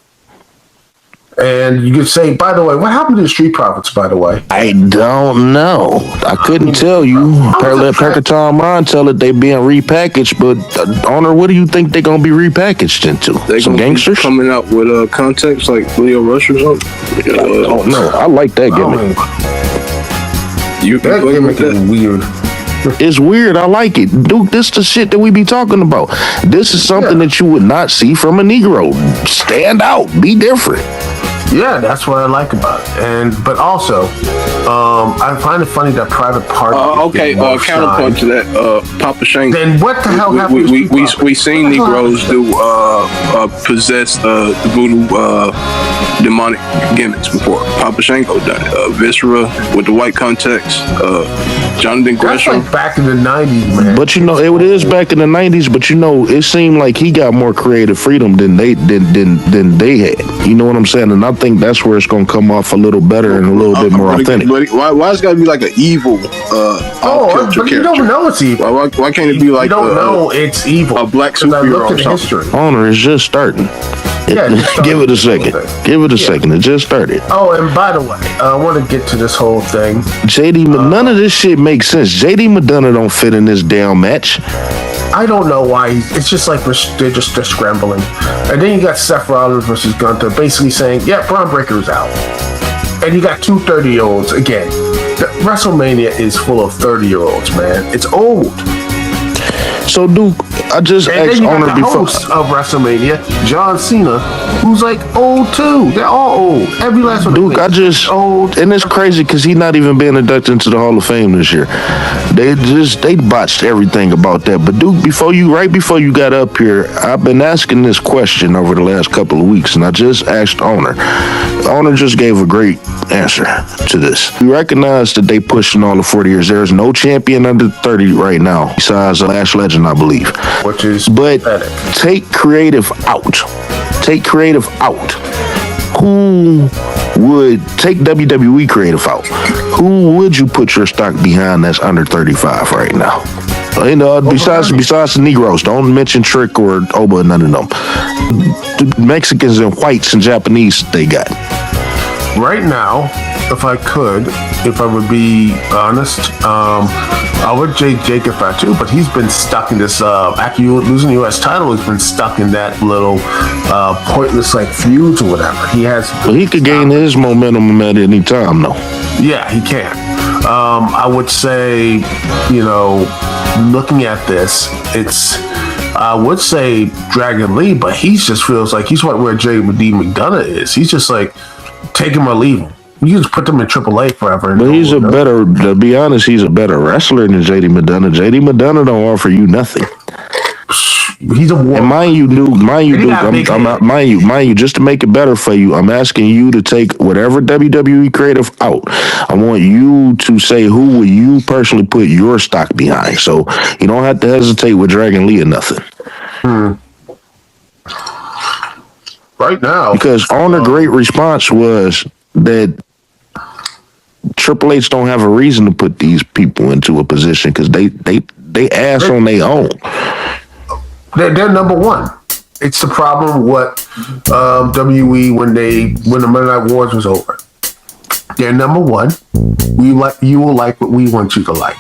And you could say, by the way, what happened to the Street Profits, by the way? I don't know. I couldn't tell you. Let Tom Ron tell it they being repackaged, but Honor, what do you think they're going to be repackaged into? They some gangsters? Coming out with context like Leo Rush or something? Oh, no. I like that gimmick. That gimmick is weird. It's weird. I like it. Dude, this the shit that we be talking about. This is something that you would not see from a Negro. Stand out. Be different. Yeah, that's what I like about it. But also, I find it funny that Private Party. Counterpoint to that, Papa Shank. Then what the hell happened? We seen Negroes do possess the voodoo demonic gimmicks before. Papashenko done it. Viscera with the white context. Jonathan Gresham. That's like back in the 90s, man. But you know, it is back in the 90s, but you know, it seemed like he got more creative freedom than they had. You know what I'm saying? And I think that's where it's going to come off a little better and a little bit more authentic. But why is it got to be like an evil but you don't know it's evil. Why can't it be like you don't know it's evil? A black superhero or something? Honor is just starting. Yeah, give it a second. Give it a second. It just started. Oh, and by the way, I want to get to this whole thing. None of this shit makes sense. JD Madonna don't fit in this damn match. I don't know why. It's just like they're scrambling. And then you got Seth Rollins versus Gunther basically saying, yeah, Braun Breaker's out. And you got two 30-year-olds again. WrestleMania is full of 30-year-olds, man. It's old. So, Duke, I just asked Honor before. Host of WrestleMania, John Cena, who's like old too. They're all old. Every last one. Duke, old. And it's crazy because he's not even being inducted into the Hall of Fame this year. They botched everything about that. But Duke, right before you got up here, I've been asking this question over the last couple of weeks, and I just asked Honor. Honor just gave a great answer to this. You recognize that they pushing all the 40 years. There's no champion under 30 right now besides Lash Legend, I believe. Which is but pathetic. Take creative out. Who would take WWE creative out? Who would you put your stock behind that's under 35 right now? You know, besides the Negroes, don't mention Trick or Oba, none of them. The Mexicans and whites and Japanese they got. Right now, if I would be honest, I would Jacob Fatu, but he's been stuck in this, after losing the U.S. title, he's been stuck in that little pointless like feuds or whatever. Well, he could gain his momentum at any time, though. Yeah, he can. I would say, looking at this, I would say Dragon Lee, but he just feels like he's where J.D. McDonough is. He's just like, take him or leave him. You just put them in AAA forever. But to be honest, he's a better wrestler than JD Madonna. JD Madonna don't offer you nothing. He's a war. And mind you, just to make it better for you, I'm asking you to take whatever WWE creative out. I want you to say who will you personally put your stock behind. So you don't have to hesitate with Dragon Lee or nothing. Right now. Because Honor great response was that Triple H don't have a reason to put these people into a position because they ass on their own. They're number one. It's the problem what WWE when the Monday Night Wars was over. They're number one. You will like what we want you to like.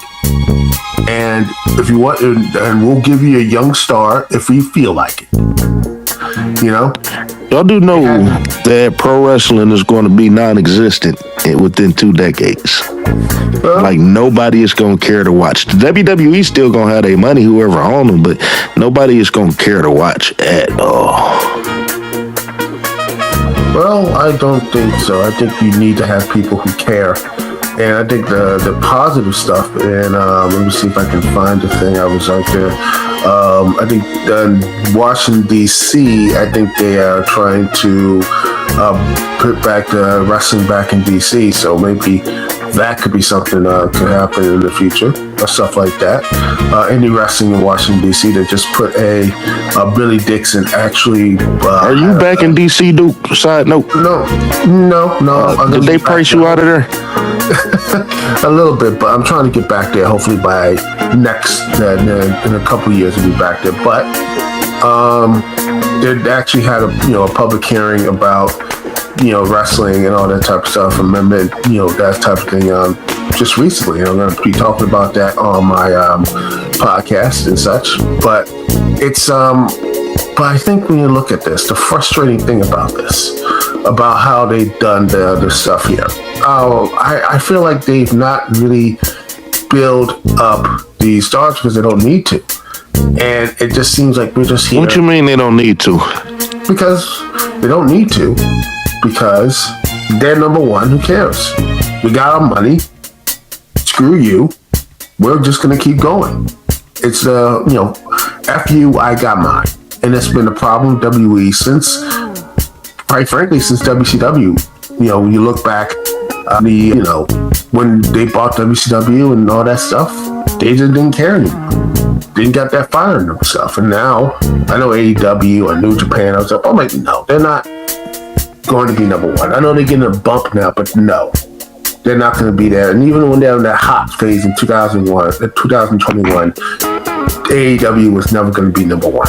And if you want, and we'll give you a young star if we feel like it. Y'all do know that pro wrestling is going to be non-existent within 2 decades. Like nobody is going to care to watch. The WWE still going to have their money, whoever owns them, but nobody is going to care to watch at all. Well, I don't think so. I think you need to have people who care. And I think the positive stuff, and let me see if I can find the thing I was out there. I think Washington, D.C., I think they are trying to put back the wrestling back in D.C., so maybe that could be something could happen in the future, or stuff like that. Indie wrestling in Washington, D.C., they just put a Billy Dixon actually... Are you back in D.C., Duke? Side note. No. Did they price you out of there? A little bit, but I'm trying to get back there. Hopefully by next in a couple years we'll be back there. But they actually had a public hearing about wrestling and all that type of stuff, amendment, that type of thing. Just recently, I'm going to be talking about that on my podcast and such. But it's but I think when you look at this, the frustrating thing about this, about how they've done the stuff here. I feel like they've not really built up the stars because they don't need to. And it just seems like we're just here. What you mean they don't need to? Because they don't need to. Because they're number one. Who cares? We got our money. Screw you. We're just going to keep going. It's F you, I got mine. And it's been a problem with WWE since quite frankly, since WCW. When you look back, when they bought WCW and all that stuff, they just didn't care anymore. Didn't got that fire in them stuff. And now, I know AEW or New Japan, I'm like, no, they're not going to be number one. I know they're getting a bump now, but no, they're not going to be there. And even when they're in that hot phase in 2021, AEW was never going to be number one.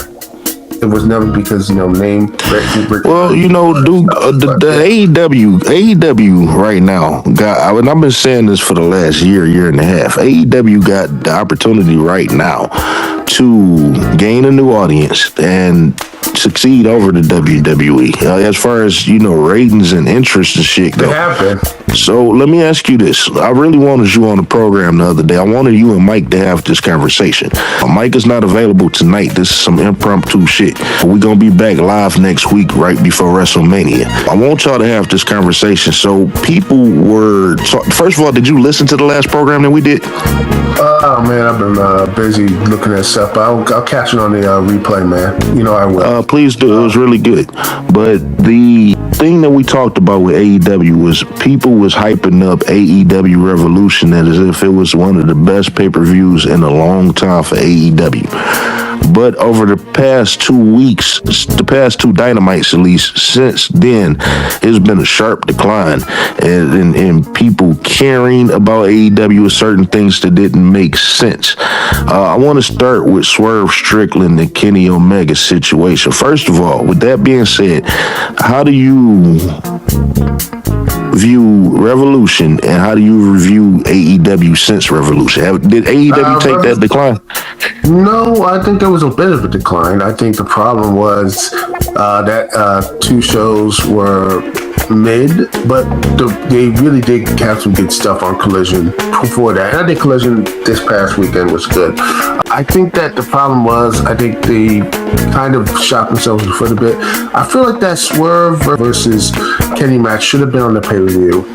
It was never because, name. Well, Duke, the AEW right now and I've been saying this for the last year and a half. AEW got the opportunity right now to gain a new audience and succeed over the WWE as far as ratings and interest and shit go. They have been. So let me ask you this. I really wanted you on the program the other day. I wanted you and Mike to have this conversation. Mike is not available tonight. This is some impromptu shit. We're going to be back live next week right before WrestleMania. I want y'all to have this conversation. So people were... First of all, did you listen to the last program that we did? Oh, man, I've been busy looking at stuff. I'll catch it on the replay, man. I will. Please do. It was really good. But the thing that we talked about with AEW was people was hyping up AEW Revolution as if it was one of the best pay-per-views in a long time for AEW. But over the past 2 weeks, the past two Dynamites at least, since then, it's been a sharp decline in people caring about AEW with certain things that didn't make sense. I want to start with Swerve Strickland and Kenny Omega situation. First of all, with that being said, how do you view Revolution and how do you review AEW since Revolution? Did AEW take that decline? No, I think there was a bit of a decline. I think the problem was that two shows were mid, but they really did have some good stuff on Collision before that. And I think Collision this past weekend was good. I think that the problem was, I think they kind of shot themselves in the foot a bit. I feel like that Swerve versus Kenny match should have been on the pay-per-view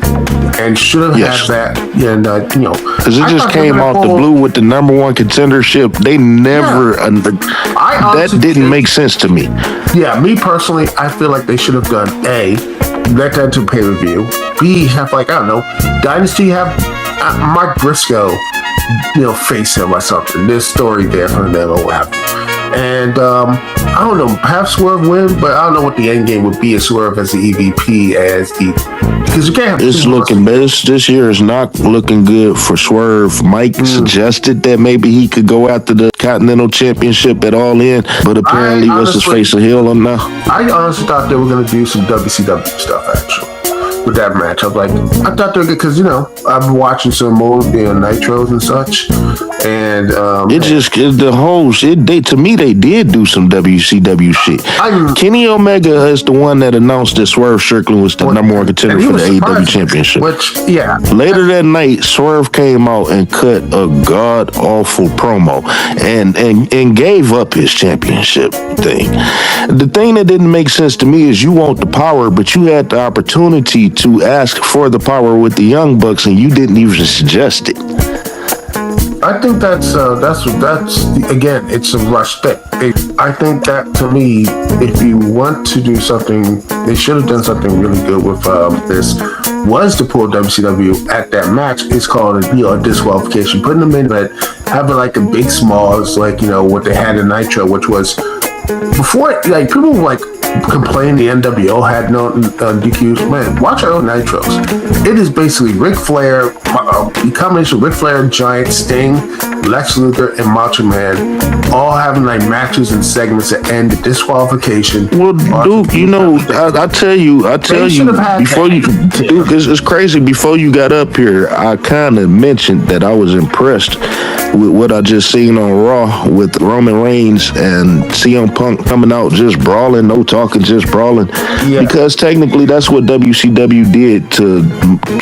and should have had that. And because it just came out the blue with the number one contendership. They never. That didn't make sense to me. Yeah, me personally, I feel like they should have done A, let that to pay-per-view. B, have Dynasty have Mark Briscoe, face him or something. There's story there for them or what have you. And I don't know, have Swerve win, but I don't know what the end game would be as Swerve as the EVP because you can't have. It's looking this year is not looking good for Swerve. Mike suggested that maybe he could go after the Continental Championship at All In, but apparently what's his face a heel on now. I honestly thought they were going to do some WCW stuff actually with that match. I thought they were good because I've been watching some more Nitros and such, and to me they did do some WCW shit. Kenny Omega is the one that announced that Swerve Strickland was the number one contender for the AEW Championship. Later that night, Swerve came out and cut a god awful promo and gave up his championship thing. The thing that didn't make sense to me is you want the power, but you had the opportunity to ask for the power with the Young Bucks, and you didn't even suggest it. I think that's again, it's a rush thing. I think that to me, if you want to do something, they should have done something really good with this. Was to pull WCW at that match. It's called a disqualification. Putting them in, but having like a big smalls, what they had in Nitro, which was before, people were complain the NWO had no DQs. Man, watch our own Nitros. It is basically Ric Flair, a combination of Ric Flair, Giant, Sting, Lex Luger, and Macho Man, all having matches and segments that end the disqualification. Well, Duke, I tell you, before Duke, it's crazy. Before you got up here, I kind of mentioned that I was impressed with what I just seen on Raw with Roman Reigns and CM Punk coming out just brawling, no talking, just brawling. Yeah. Because technically that's what WCW did to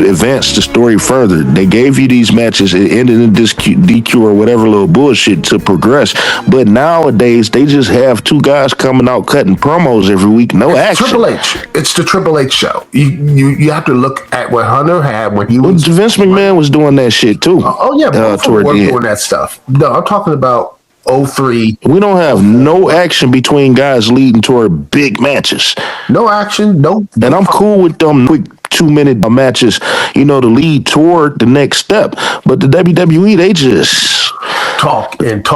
advance the story further. They gave you these matches, it ended in DQ or whatever little bullshit to progress. But nowadays they just have two guys coming out cutting promos every week, no action. Triple H. It's the Triple H show. You have to look at what Hunter had when he was. Vince McMahon was doing that shit too. Toward the end. Doing that stuff. No, I'm talking about 03. We don't have no action between guys leading toward big matches. No action, no. And I'm cool with them quick 2-minute matches, to lead toward the next step. But the WWE, they just talk and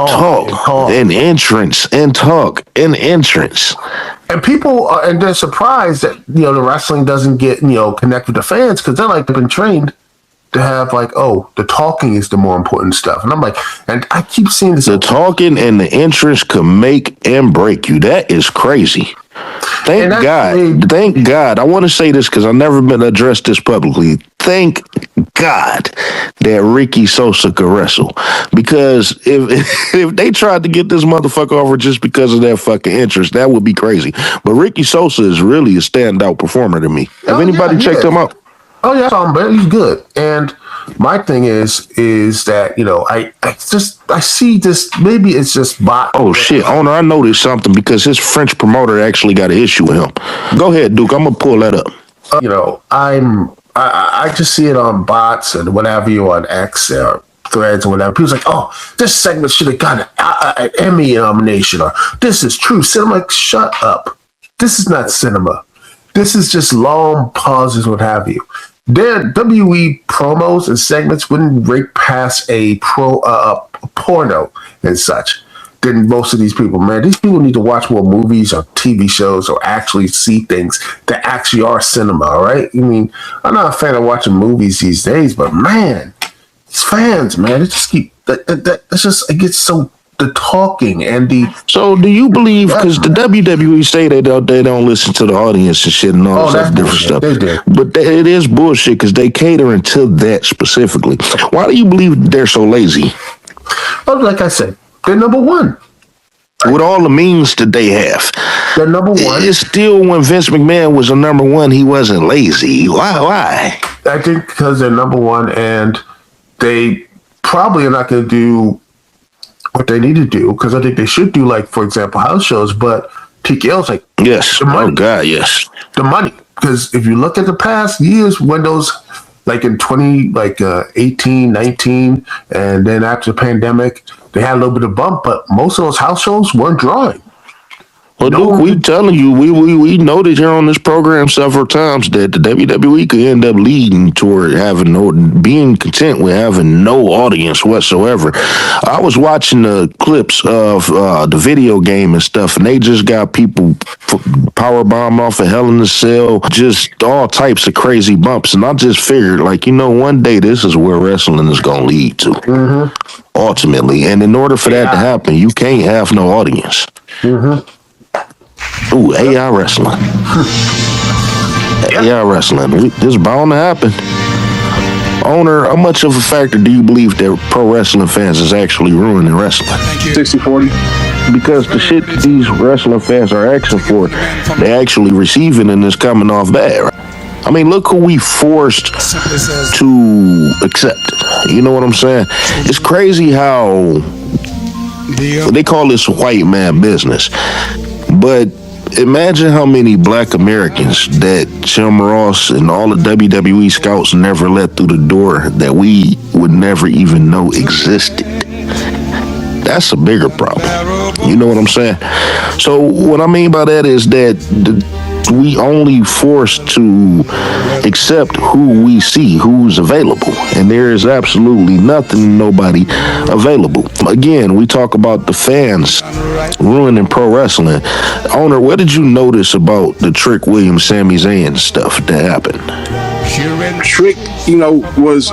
entrance and talk and entrance. And people and they're surprised that the wrestling doesn't get connect with the fans, because they're like, they've been trained to have the talking is the more important stuff. And I'm like, and I keep seeing this. The talking and the entrance can make and break you. That is crazy. Thank God. I want to say this because I've never been addressed this publicly. Thank God that Ricky Sosa could wrestle. Because if they tried to get this motherfucker over just because of that fucking interest, that would be crazy. But Ricky Sosa is really a standout performer to me. Have anybody checked him out? Oh yeah, I saw him, but he's good. And my thing is that I see this. Maybe it's just bot. Oh shit, owner! I noticed something because his French promoter actually got an issue with him. Go ahead, Duke. I'm gonna pull that up. I just see it on bots and whatever you on X or Threads or whatever. People's like, oh, this segment should have got an Emmy nomination, or this is true cinema. Like, shut up. This is not cinema. This is just long pauses, what have you. Their WWE promos and segments wouldn't rate past a porno and such than most of these people. Man, these people need to watch more movies or TV shows or actually see things that actually are cinema, all right? I mean, I'm not a fan of watching movies these days, but man, these fans, man, they just keep, it gets so, the talking and the... So do you believe, because the WWE say they don't listen to the audience and shit and all that different stuff. They do. But it is bullshit because they catering to that specifically. Why do you believe they're so lazy? Well, like I said, they're number one. With all the means that they have. They're number one. It's still when Vince McMahon was a number one, he wasn't lazy. Why? I think because they're number one and they probably are not going to do what they need to do, because I think they should do, like, for example, house shows, but TKO's like, yes, oh God, yes, the money. Because if you look at the past years when those, like in 18, 19, and then after the pandemic, they had a little bit of bump, but most of those house shows weren't drawing. Well, Duke, we telling you, we noted here on this program several times that the WWE could end up leading toward being content with having no audience whatsoever. I was watching the clips of the video game and stuff, and they just got people powerbomb off of Hell in a Cell, just all types of crazy bumps. And I just figured, one day this is where wrestling is going to lead to, ultimately. And in order for that to happen, you can't have no audience. Ooh, AI wrestling. AI wrestling. This is bound to happen. Owner, how much of a factor do you believe that pro wrestling fans is actually ruining wrestling? 60-40. Because the shit that these wrestling fans are asking for, they actually receiving and it's coming off bad, right? I mean, look who we forced to accept. You know what I'm saying? It's crazy how they call this white man business. But imagine how many black Americans that Jim Ross and all the WWE scouts never let through the door that we would never even know existed. That's a bigger problem. You know what I'm saying? So what I mean by that is that we only forced to accept who we see, who's available. And there is absolutely nothing, nobody available. Again, we talk about the fans ruining pro wrestling. Owner, what did you notice about the Trick Williams, Sami Zayn stuff that happened? Trick, was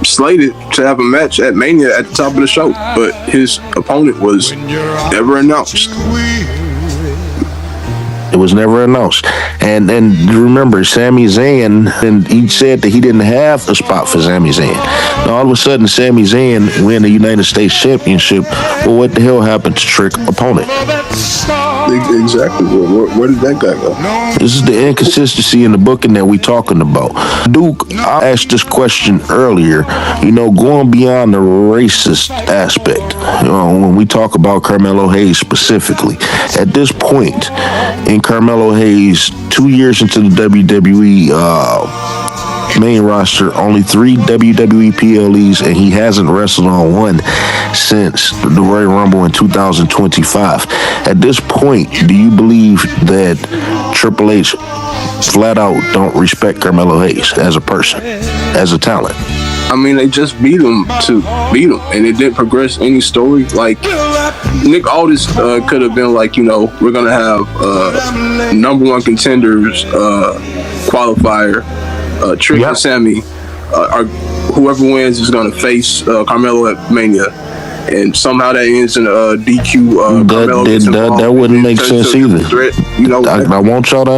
slated to have a match at Mania at the top of the show, but his opponent was never announced. It was never announced. And remember, Sami Zayn, and he said that he didn't have a spot for Sami Zayn. Now, all of a sudden, Sami Zayn win the United States Championship. Well, what the hell happened to Trick opponent? Exactly. Where did that guy go? This is the inconsistency in the booking that we talking about. Duke, I asked this question earlier, going beyond the racist aspect, when we talk about Carmelo Hayes specifically. At this point in Carmelo Hayes, 2 years into the WWE main roster, only 3 WWE PLEs, and he hasn't wrestled on one since the Royal Rumble in 2025. At this point, do you believe that Triple H flat out don't respect Carmelo Hayes as a person, as a talent? I mean, they just beat him to beat him, and it didn't progress any story. Like, Nick Aldis could have been like, we're going to have number one contenders qualifier, Trick and Sammy, whoever wins is going to face Carmelo at Mania. And somehow that ends in a DQ. That wouldn't make sense either. I want y'all to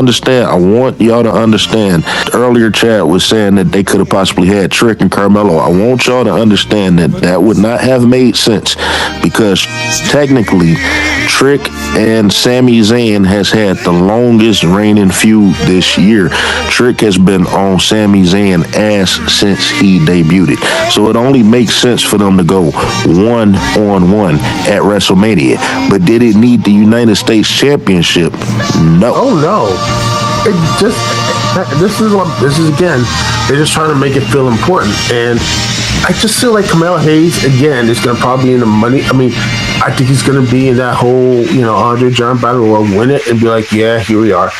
understand. Earlier, Chad was saying that they could have possibly had Trick and Carmelo. I want y'all to understand that would not have made sense, because technically, Trick and Sami Zayn has had the longest reigning feud this year. Trick has been on Sami Zayn ass since he debuted. So it only makes sense for them to go 1-on-1 at WrestleMania. But did it need the United States Championship? No. Oh no. It just this is again, they're just trying to make it feel important. And I just feel like Carmelo Hayes again is gonna probably be in the money. I mean, I think he's gonna be in that whole, Andre Giant Battle Royal, win it and be like, yeah, here we are.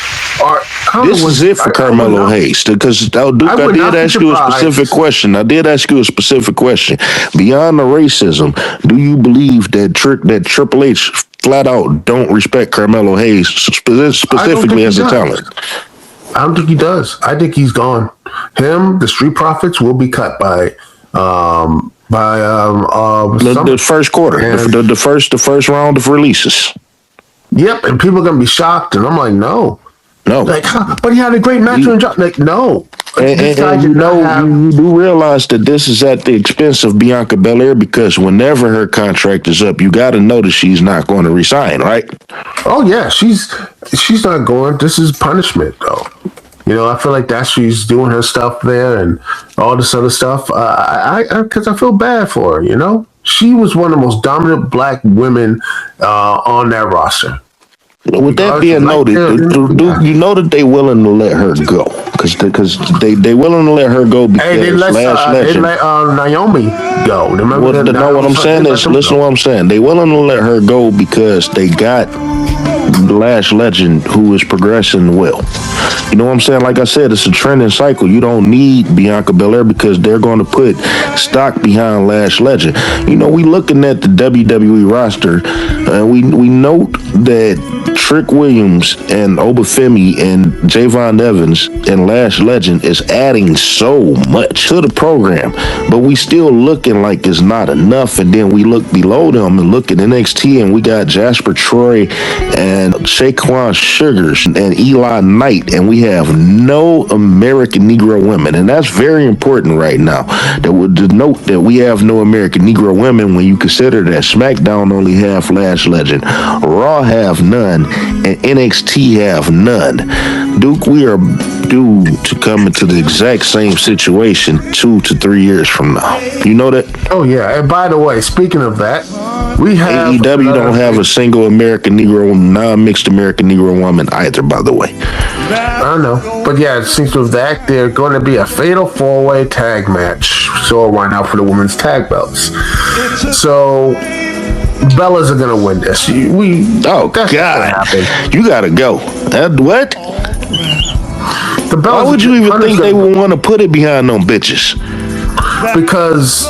This is it for Carmelo Hayes, because Duke, I did ask you a specific question. Beyond the racism, do you believe that Triple H flat out don't respect Carmelo Hayes specifically as a talent? I don't think he does. I think he's gone. The Street Profits will be cut by the first quarter, the first round of releases. Yep, and people are gonna be shocked, and I'm like, no. Like, but he had a great match with John. Like, no. And you do realize that this is at the expense of Bianca Belair, because whenever her contract is up, you got to know that she's not going to resign, right? Oh yeah, she's not going. This is punishment, though. I feel like she's doing her stuff there and all this other stuff. Because I feel bad for her. She was one of the most dominant black women on that roster. With that being noted, you know that they willing to let her go, because they willing to let her go because they let Naomi go. What I'm saying is, listen to what I'm saying. They willing to let her go because they got Lash Legend, who is progressing well. You know what I'm saying? Like I said, it's a trending cycle. You don't need Bianca Belair because they're going to put stock behind Lash Legend. We looking at the WWE roster, and we note that Trick Williams and Femi and Javon Evans and Lash Legend is adding so much to the program, but we still looking like it's not enough. And then we look below them and look at NXT, and we got Jasper Troy and Shaquan Sugars and Eli Knight, and we have no American Negro women, and that's very important right now. That would denote that we have no American Negro women when you consider that SmackDown only have Lash Legend, Raw have none, and NXT have none. Duke, we are due to come into the exact same situation 2 to 3 years from now. You know that? Oh yeah. And by the way, speaking of that, we have AEW don't have a single American Negro, non-mixed American Negro woman either, by the way. I know. But yeah, it seems to that they're going to be a fatal 4-way tag match. So why not for the women's tag belts? So Bellas are going to win this. God. You got to go. What? Why would you even think they would want to put it behind them bitches? Because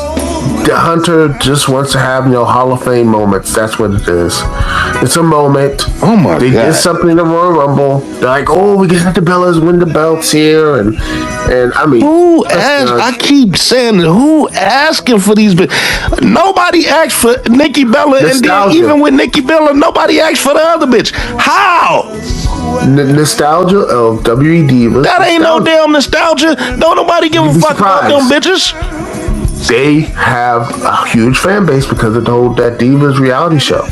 the Hunter just wants to have Hall of Fame moments. That's what it is. It's a moment. Oh my God! They did something in the Royal Rumble. They're like, oh, we can have the Bellas win the belts here, and I mean, I keep saying, who asking for these? Nobody asked for Nikki Bella, and then even with Nikki Bella, nobody asked for the other bitch. How? Nostalgia of WWE Divas. That ain't no damn nostalgia. Don't nobody give a fuck about them bitches. They have a huge fan base because of that Divas reality show.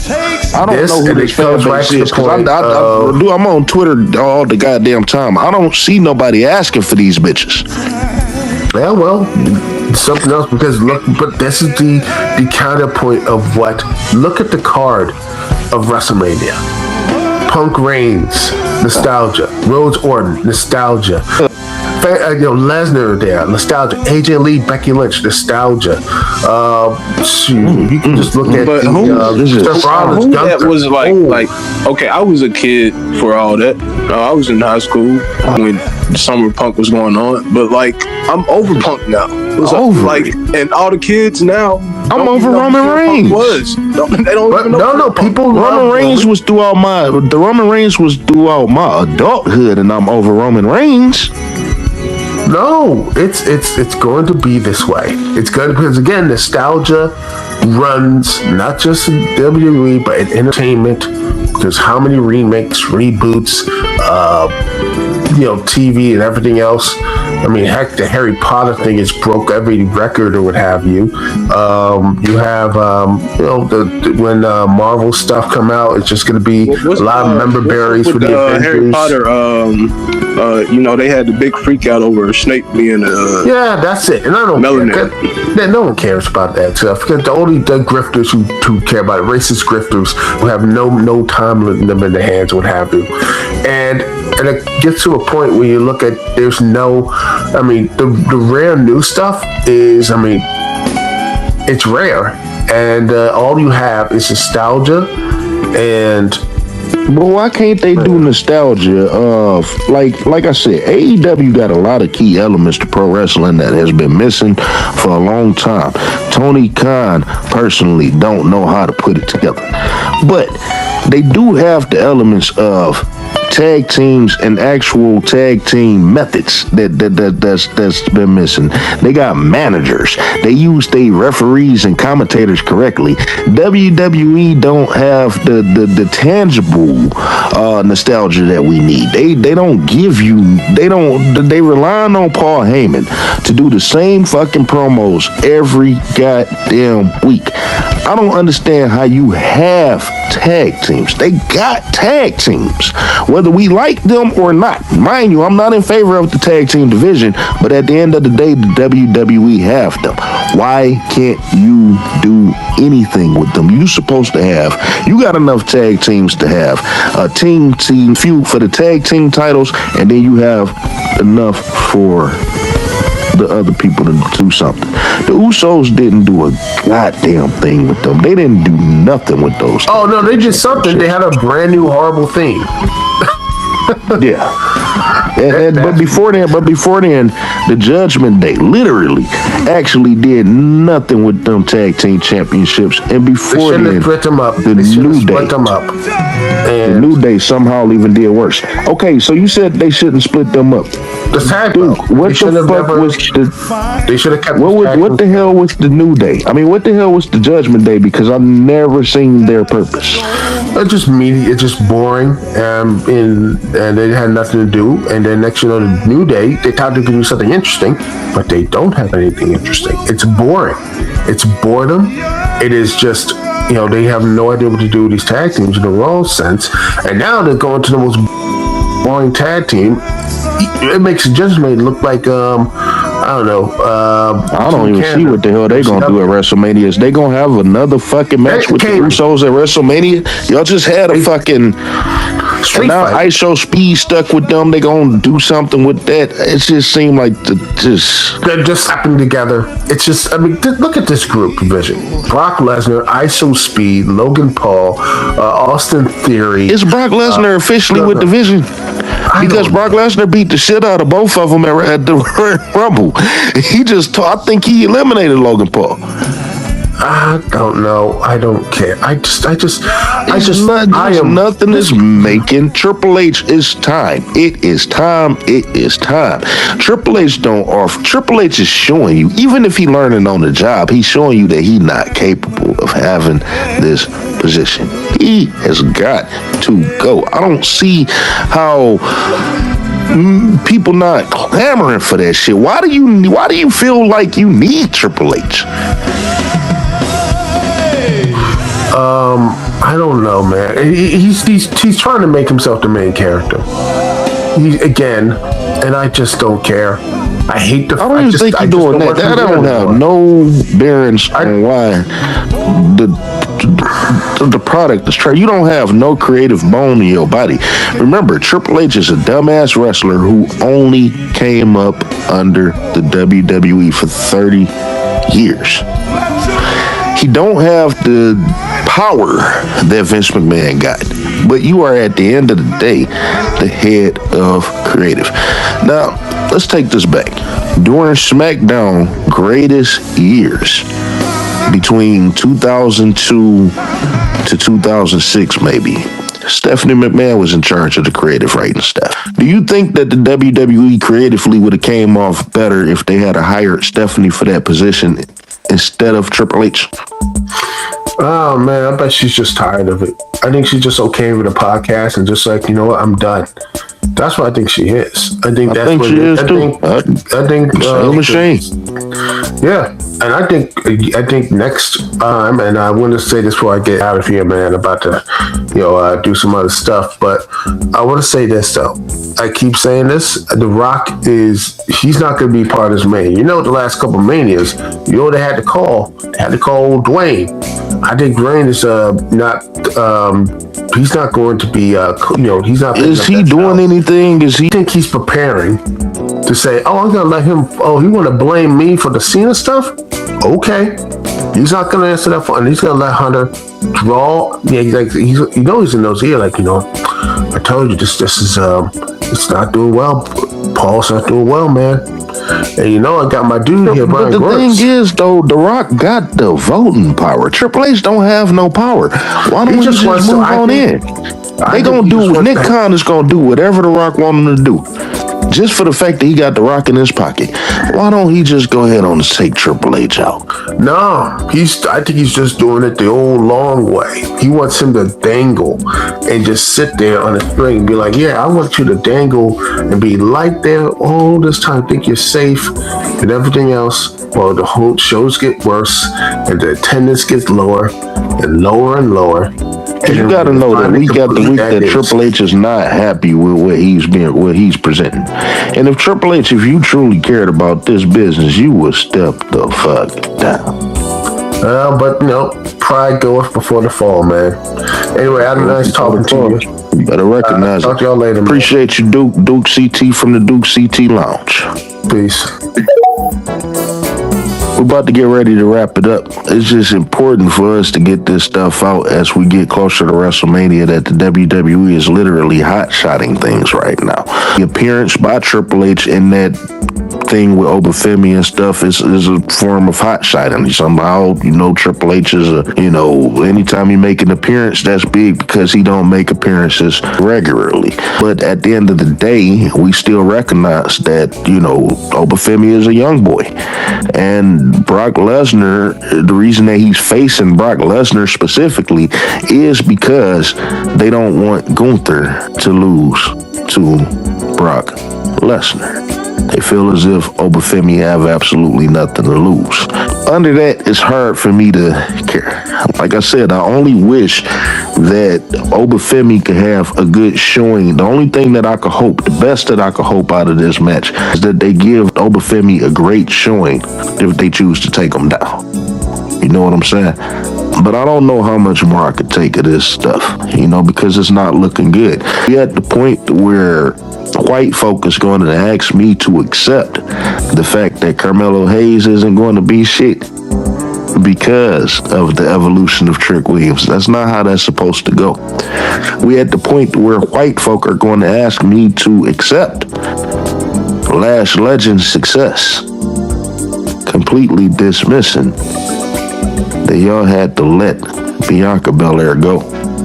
I don't know who this fan base is, because I'm on Twitter all the goddamn time. I don't see nobody asking for these bitches. Yeah, well, something else, because but this is the counterpoint of what. Look at the card of WrestleMania. Punk Reigns, nostalgia. Rhodes Orton, nostalgia. Lesnar there, nostalgia. AJ Lee, Becky Lynch, nostalgia. You can just look at that was like. Okay, I was a kid for all that. I was in high school when Summer Punk was going on, but like I'm over Punk now. And all the kids now. I'm over Roman Reigns. They don't even know. People. Roman Reigns was throughout my adulthood, and I'm over Roman Reigns. No, it's going to be this way. It's good because again, nostalgia runs not just in WWE but in entertainment. Because how many remakes, reboots, TV and everything else. I mean, heck, the Harry Potter thing has broke every record or what have you. You have, when Marvel stuff come out, it's just going to be a lot of memberberries for the Avengers. Harry Potter, they had the big freak out over Snape being yeah, that's it. And I don't care. No one cares about that stuff. Because the grifters who care about it, racist grifters who have no time limit in their hands, what have you. And it gets to a point where you look at the rare new stuff is, it's rare. And all you have is nostalgia and... But why can't they do nostalgia of, like I said, AEW got a lot of key elements to pro wrestling that has been missing for a long time. Tony Khan personally don't know how to put it together. But they do have the elements of tag teams and actual tag team methods that's been missing. They got managers. They use their referees and commentators correctly. WWE don't have the tangible nostalgia that we need. They don't give you. They rely on Paul Heyman to do the same fucking promos every goddamn week. I don't understand how you have tag teams. They got tag teams, whether we like them or not. Mind you, I'm not in favor of the tag team division, but at the end of the day, the WWE have them. Why can't you do anything with them? You got enough tag teams to have a team feud for the tag team titles, and then you have enough for the other people to do something. The Usos didn't do a goddamn thing with them. They didn't do nothing with those. Oh no, they did something. They had a brand new horrible theme. Yeah. But before then, the Judgment Day literally actually did nothing with them tag team championships. And before then, the New Day somehow even did worse. Okay, so you said they shouldn't split them up. The tag what the fuck was they should have kept what the hell was the New Day? What the hell was the Judgment Day? Because I've never seen their purpose. It's just meaty. It's just boring, and they had nothing to do. And then next, the New Day, they thought they could do something interesting, but they don't have anything interesting. It's boring. It's boredom. It is just, they have no idea what to do with these tag teams in the Raw sense, and now they're going to the most boring tag team. It makes Judgment look like I don't know. I don't even see what the hell they gonna do at WrestleMania. Is they gonna have another fucking match with the Usos at WrestleMania? Y'all just had a fucking street fight. Now ISO Speed stuck with them. They gonna do something with that. It just seemed like they're just slapping together. It's just, look at this group division: Brock Lesnar, ISO Speed, Logan Paul, Austin Theory. Is Brock Lesnar officially with division? Because Brock Lesnar beat the shit out of both of them at the Rumble. I think he eliminated Logan Paul. I don't know. I don't care. Nothing is making Triple H is time. It is time. Triple H Triple H is showing you, even if he learning on the job, he's showing you that he's not capable of having this position. He has got to go. I don't see how people not clamoring for that shit. Why do you feel like you need Triple H? I don't know, man. He's trying to make himself the main character. And I just don't care. I hate the. I don't even think he's doing that. That don't have no bearings on why the product is trash. You don't have no creative bone in your body. Remember, Triple H is a dumbass wrestler who only came up under the WWE for 30 years. He don't have the power that Vince McMahon got. But you are, at the end of the day, the head of creative. Now, let's take this back. During SmackDown greatest years, between 2002 to 2006 maybe, Stephanie McMahon was in charge of the creative writing staff. Do you think that the WWE creatively would have came off better if they had hired Stephanie for that position instead of Triple H? Oh man, I bet she's just tired of it. I think she's just okay with a podcast and just like, you know what, I'm done. That's what I think she is. I think she is too. I think same machine. Yeah, and I think next time, and I want to say this before I get out of here, man. About to, do some other stuff, but I want to say this though. I keep saying this. The Rock he's not going to be part of this Mania. The last couple of Manias, they had to call Dwayne. I think Dwayne is not. He's not going to be. He's not. Is he doing anything? Is he? I think he's preparing to say, "Oh, I'm gonna let him. Oh, you want to blame me for the Cena stuff? Okay." He's not gonna answer that phone. He's gonna let Hunter draw. Yeah, he's in those ear. I told you this is it's not doing well. Paul's not doing well, man. And I got my dude here, Brian But the Gross. thing is, though, The Rock got the voting power. Triple H don't have no power. Why don't we just move on in? They gonna do. Nick Khan is gonna do whatever The Rock want him to do. Just for the fact that he got The Rock in his pocket. Why don't he just go ahead on and take Triple H out? No, I think he's just doing it the old long way. He wants him to dangle and just sit there on a string and be like, yeah, I want you to dangle and be like there all this time, think you're safe and everything else. Well, the whole shows get worse and the attendance gets lower and lower and lower. You got to know that we got the week that Triple H is not happy with what he's presenting. And if Triple H, if you truly cared about this business, you would step the fuck down. But pride goeth before the fall, man. Anyway, I had a nice talking to you. You better recognize talk it. to y'all later, man. Appreciate you, Duke CT from the Duke CT Lounge. Peace. We're about to get ready to wrap it up. It's just important for us to get this stuff out as we get closer to WrestleMania that the WWE is literally hot-shotting things right now. The appearance by Triple H in that thing with Femi and stuff is a form of hot-shotting. Somehow, Triple H is anytime he make an appearance, that's big because he don't make appearances regularly. But at the end of the day, we still recognize that, Femi is a young boy. And Brock Lesnar, the reason that he's facing Brock Lesnar specifically is because they don't want Gunther to lose to Brock Lesnar. They feel as if Femi have absolutely nothing to lose. Under that, it's hard for me to care. Like I said, I only wish that Femi could have a good showing. The only thing that I could hope, the best that I could hope out of this match is that they give Femi a great showing if they choose to take him down. You know what I'm saying? But I don't know how much more I could take of this stuff, because it's not looking good. We're at the point where white folk is going to ask me to accept the fact that Carmelo Hayes isn't going to be shit because of the evolution of Trick Williams. That's not how that's supposed to go. We're at the point where white folk are going to ask me to accept Lash Legend's success, completely dismissing that y'all had to let Bianca Belair go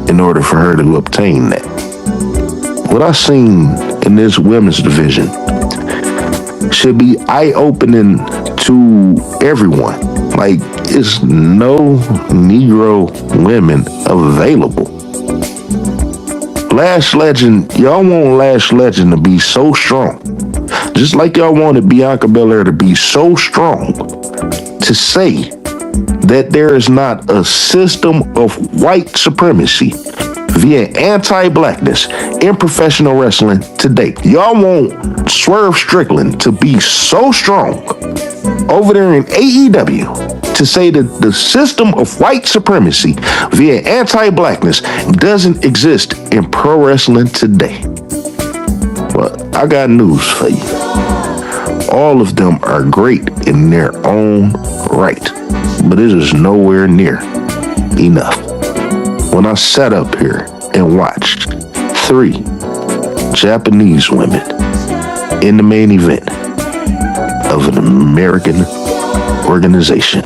in order for her to obtain that. What I seen in this women's division should be eye-opening to everyone. Like, it's no Negro women available. Lash Legend, y'all want Lash Legend to be so strong. Just like y'all wanted Bianca Belair to be so strong to say that there is not a system of white supremacy via anti-blackness in professional wrestling today. Y'all want Swerve Strickland to be so strong over there in AEW to say that the system of white supremacy via anti-blackness doesn't exist in pro wrestling today. Well, I got news for you. All of them are great in their own right, but it is nowhere near enough. When I sat up here and watched 3 Japanese women in the main event of an American organization,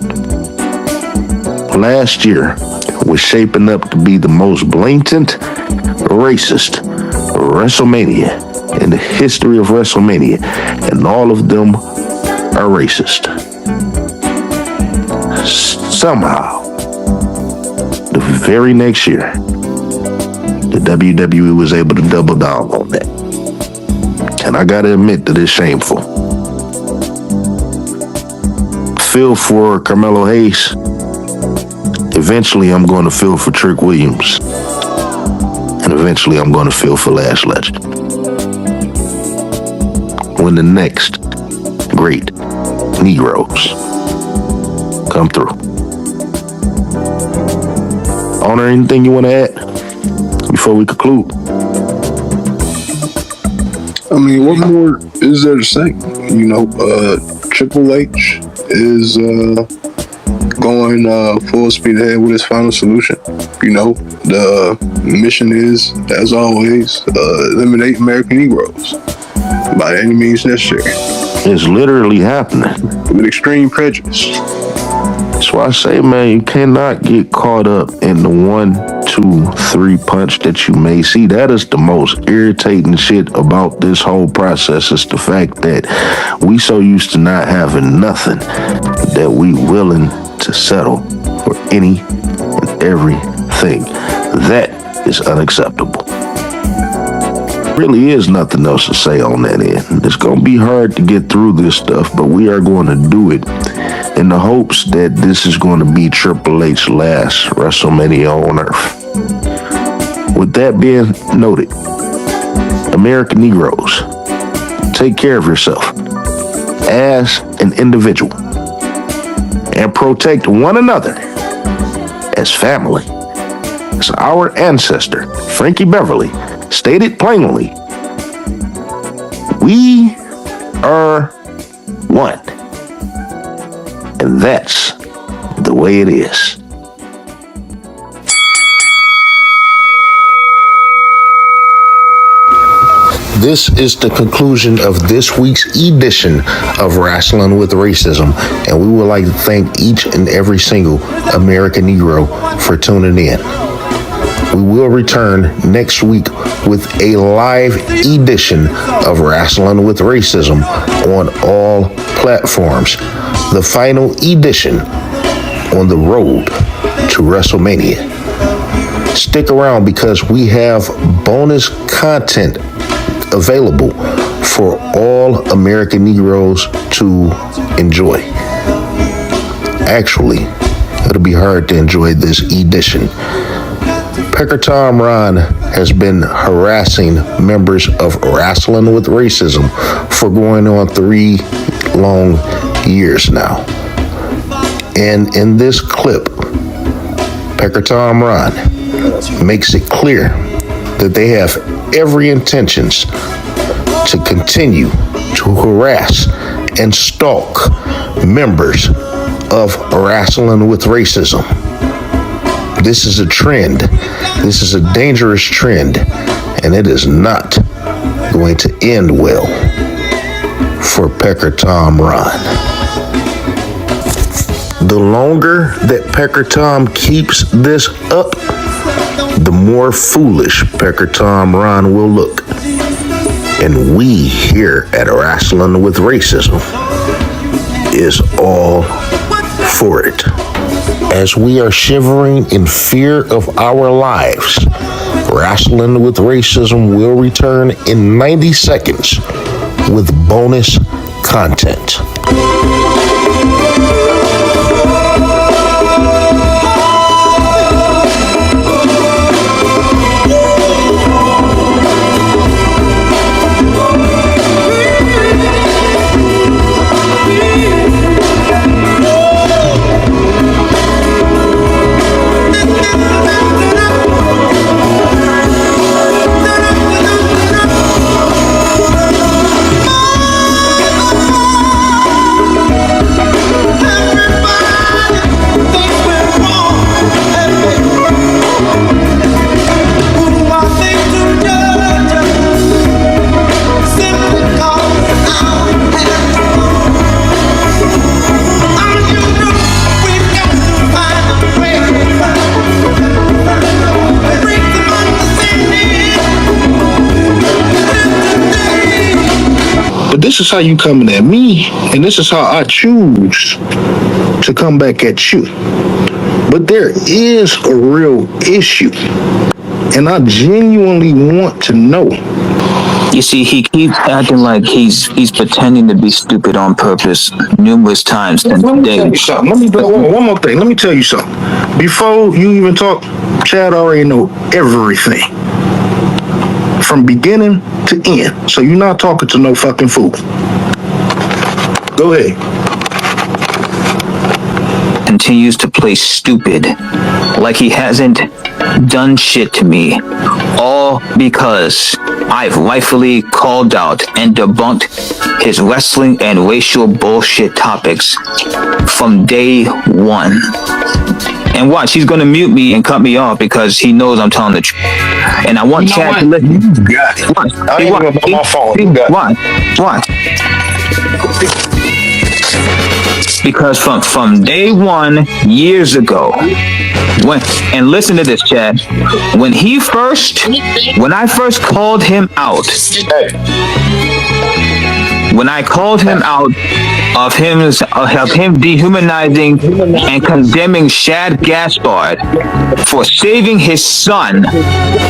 last year was shaping up to be the most blatant, racist WrestleMania in the history of WrestleMania, and all of them are racist. Somehow, the very next year, the WWE was able to double down on that. And I gotta admit that it's shameful. Feel for Carmelo Hayes. Eventually, I'm going to feel for Trick Williams. And eventually, I'm going to feel for Lash Legend. When the next great Negroes come through. Owner, anything you want to add before we conclude? I mean, what more is there to say? You know, Triple H is going full speed ahead with his final solution. You know, the mission is, as always, eliminate American Negroes by any means necessary. It's literally happening. With extreme prejudice. That's why I say, man, you cannot get caught up in the 1, 2, 3 punch that you may see. That is the most irritating shit about this whole process, is the fact that we so used to not having nothing that we willing to settle for any and everything. That is unacceptable. Really is nothing else to say on that end. It's going to be hard to get through this stuff, but we are going to do it in the hopes that this is going to be Triple H's last WrestleMania on Earth. With that being noted, American Negroes, take care of yourself as an individual and protect one another as family. As our ancestor, Frankie Beverly, stated plainly, we are one. And that's the way it is. This is the conclusion of this week's edition of Wrestling with Racism, and we would like to thank each and every single American Negro for tuning in. We will return next week with a live edition of Wrestling with Racism on all platforms. The final edition on the road to WrestleMania. Stick around because we have bonus content available for all American Negroes to enjoy. Actually, it'll be hard to enjoy this edition. Pecker Tom Ron has been harassing members of Wrestling with Racism for going on 3 long years now. And in this clip, Pecker Tom Ron makes it clear that they have every intentions to continue to harass and stalk members of Wrestling with Racism. This is a trend. This is a dangerous trend, and it is not going to end well for Pecker Tom Ron. The longer that Pecker Tom keeps this up, the more foolish Pecker Tom Ron will look. And we here at Wrestling with Racism is all for it. As we are shivering in fear of our lives, Wrestling with Racism will return in 90 seconds with bonus content. this is how you coming at me, and this is how I choose to come back at you. But there is a real issue, and I genuinely want to know. You see, he keeps acting like he's pretending to be stupid on purpose numerous times. Let me tell you something. Let me do one more thing. Let me tell you something. Before you even talk, Chad already know everything. From beginning to end. So you're not talking to no fucking fool. Go ahead. Continues to play stupid. Like he hasn't done shit to me. All because I've rightfully called out and debunked his wrestling and racial bullshit topics from day one. And watch, he's gonna mute me and cut me off because he knows I'm telling the truth. And I want Chad to listen. You got it. Watch. I ain't gonna put my phone. You got it. Watch. Because from day one, years ago, and listen to this, Chad. When I first called him out, when I called him out of him dehumanizing and condemning Shad Gaspard for saving his son,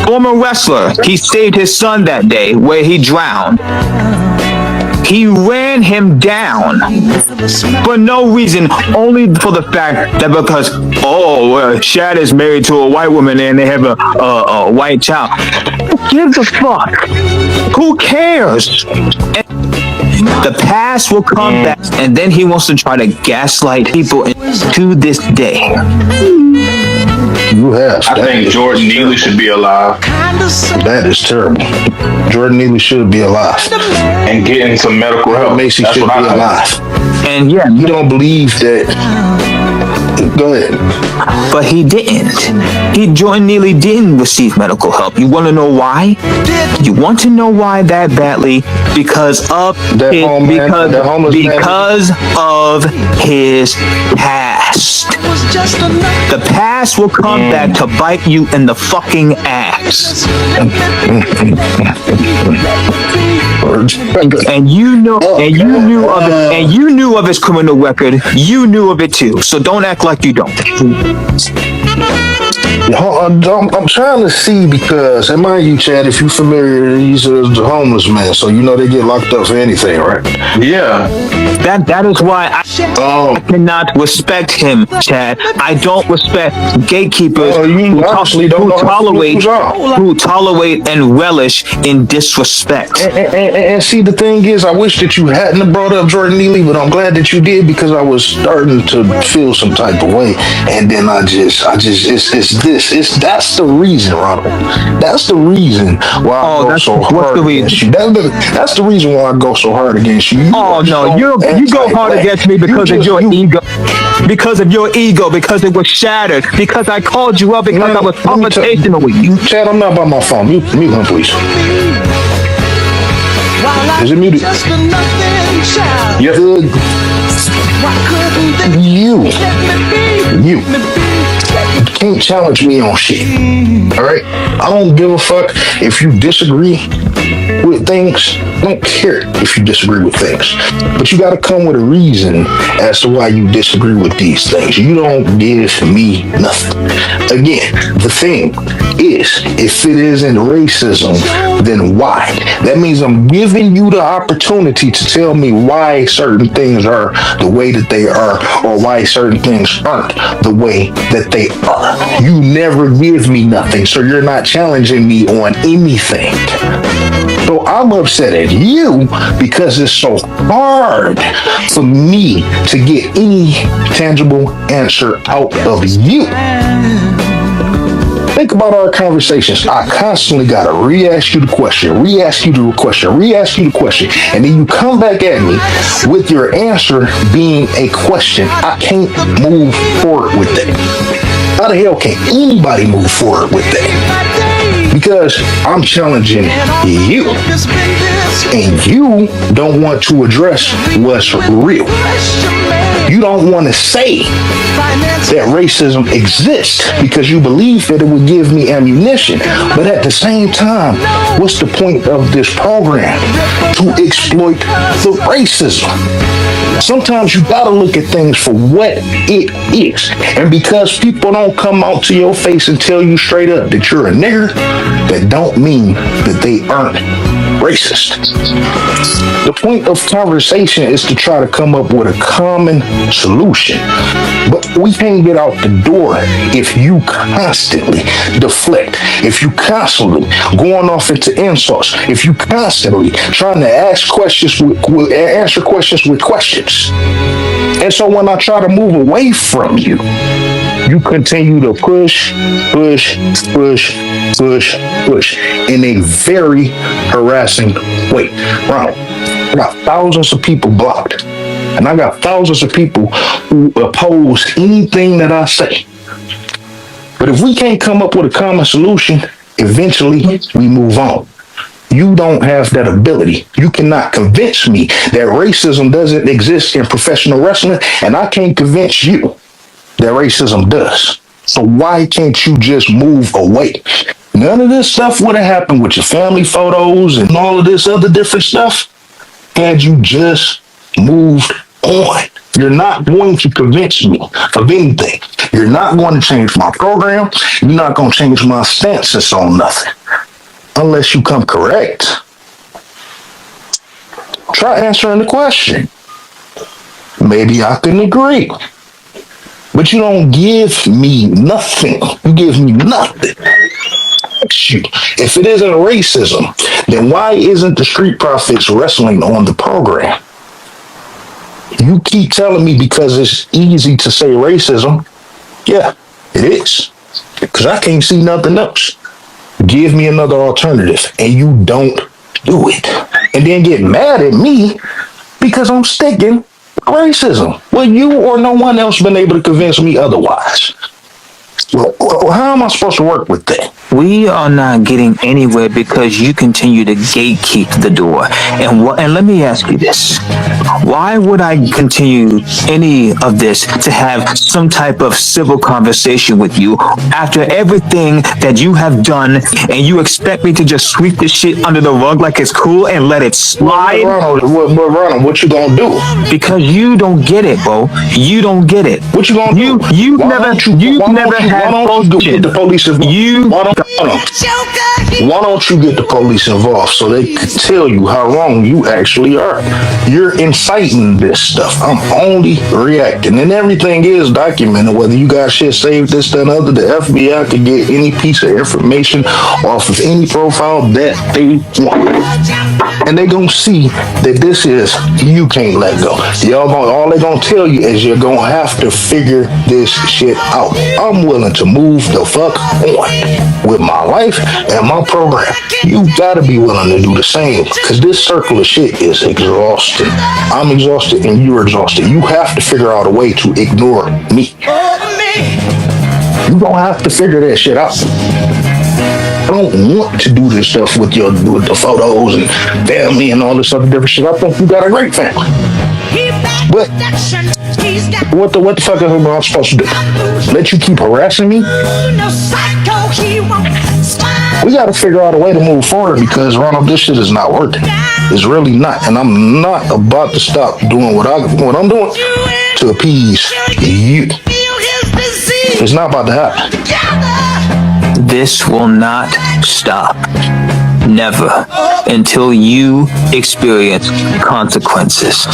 former wrestler, he saved his son that day where he drowned. He ran him down for no reason, only for the fact that because, Shad is married to a white woman and they have a white child. Who gives a fuck? Who cares? The past will come back, and then he wants to try to gaslight people to this day. You have. I think Jordan Neely should be alive. That is terrible. Jordan Neely should be alive. And getting some medical help. Macy That's should be what I alive. think. And yeah, you don't believe that. Go ahead. But he didn't. Jordan Neely didn't receive medical help. You want to know why? You want to know why that badly? Because of his past. The past will come back to bite you in the fucking ass. And you knew of his criminal record. You knew of it too. So don't act like you don't. I'm trying to see because, and mind you, Chad, if you're familiar, he's a homeless man, so you know they get locked up for anything, right? Yeah. That is why I cannot respect him, Chad. I don't respect gatekeepers who tolerate and relish in disrespect. And see, the thing is, I wish that you hadn't have brought up Jordan Neely, but I'm glad that you did because I was starting to feel some type of way, and then that's the reason, Ronald. That's the reason why I go so hard against you. That's the reason why I go so hard against you. You go hard against me because of your ego. Because of your ego, because it was shattered, because I called you up because I was confrontational with you. Chad, I'm not by my phone. Mute him, please. Is it muted? Yes. You can't challenge me on shit. Alright? I don't give a fuck if you disagree with things. I don't care if you disagree with things. But you gotta come with a reason as to why you disagree with these things. You don't give me nothing. Again, the thing is, if it isn't racism, then why? That means I'm giving you the opportunity to tell me why certain things are the way that they are, or why certain things aren't the way that they are. You never give me nothing, so you're not challenging me on anything. So I'm upset at you because it's so hard for me to get any tangible answer out of you. Think about our conversations. I constantly gotta re-ask you the question, and then you come back at me with your answer being a question. I can't move forward with that. How the hell can anybody move forward with that? Because I'm challenging you. And you don't want to address what's real. You don't want to say that racism exists because you believe that it would give me ammunition. But at the same time, what's the point of this program? To exploit the racism. Sometimes you gotta look at things for what it is. And because people don't come out to your face and tell you straight up that you're a nigger, that don't mean that they aren't racist. The point of conversation is to try to come up with a common solution. But we can't get out the door if you constantly deflect, if you constantly going off into insults, if you constantly trying to ask questions answer questions with questions. And so when I try to move away from you, you continue to push in a very harassing way. Ronald, I got thousands of people blocked. And I got thousands of people who oppose anything that I say. But if we can't come up with a common solution, eventually we move on. You don't have that ability. You cannot convince me that racism doesn't exist in professional wrestling, and I can't convince you that racism does. So why can't you just move away? None of this stuff would have happened with your family photos and all of this other different stuff had you just moved on. You're not going to convince me of anything. You're not going to change my program. You're not going to change my stances on nothing. Unless you come correct. Try answering the question. Maybe I can agree. But you don't give me nothing. You give me nothing. If it isn't racism, then why isn't the Street Profits wrestling on the program? You keep telling me because it's easy to say racism. Yeah, it is. Because I can't see nothing else. Give me another alternative, and you don't do it. And then get mad at me because I'm sticking racism. Well, you or no one else been able to convince me otherwise. Well, how am I supposed to work with that? We are not getting anywhere because you continue to gatekeep the door. And let me ask you this. Why would I continue any of this to have some type of civil conversation with you after everything that you have done, and you expect me to just sweep this shit under the rug like it's cool and let it slide? Ronald, what you gonna do? Because you don't get it, bro. You don't get it. What you gonna do? You've never had get the police involved? Why don't you get the police involved so they can tell you how wrong you actually are? You're inciting this stuff. I'm only reacting, and everything is documented. Whether you got shit saved, this, that, and other, the FBI could get any piece of information off of any profile that they want, and they gonna see that this is you can't let go. All they gonna tell you is you're gonna have to figure this shit out. I'm willing to move the fuck on with my life and my program. You gotta be willing to do the same, because this circle of shit is exhausting. I'm exhausted and you're exhausted. You have to figure out a way to ignore me. You gonna have to figure that shit out. I don't want to do this stuff with the photos and family and all this other different shit. I think you got a great family. But what the fuck am I supposed to do? Let you keep harassing me? We got to figure out a way to move forward, because Ronald, this shit is not working. It's really not, and I'm not about to stop doing what I'm doing to appease you. It's not about to happen. This will not stop. Never. Until you experience consequences.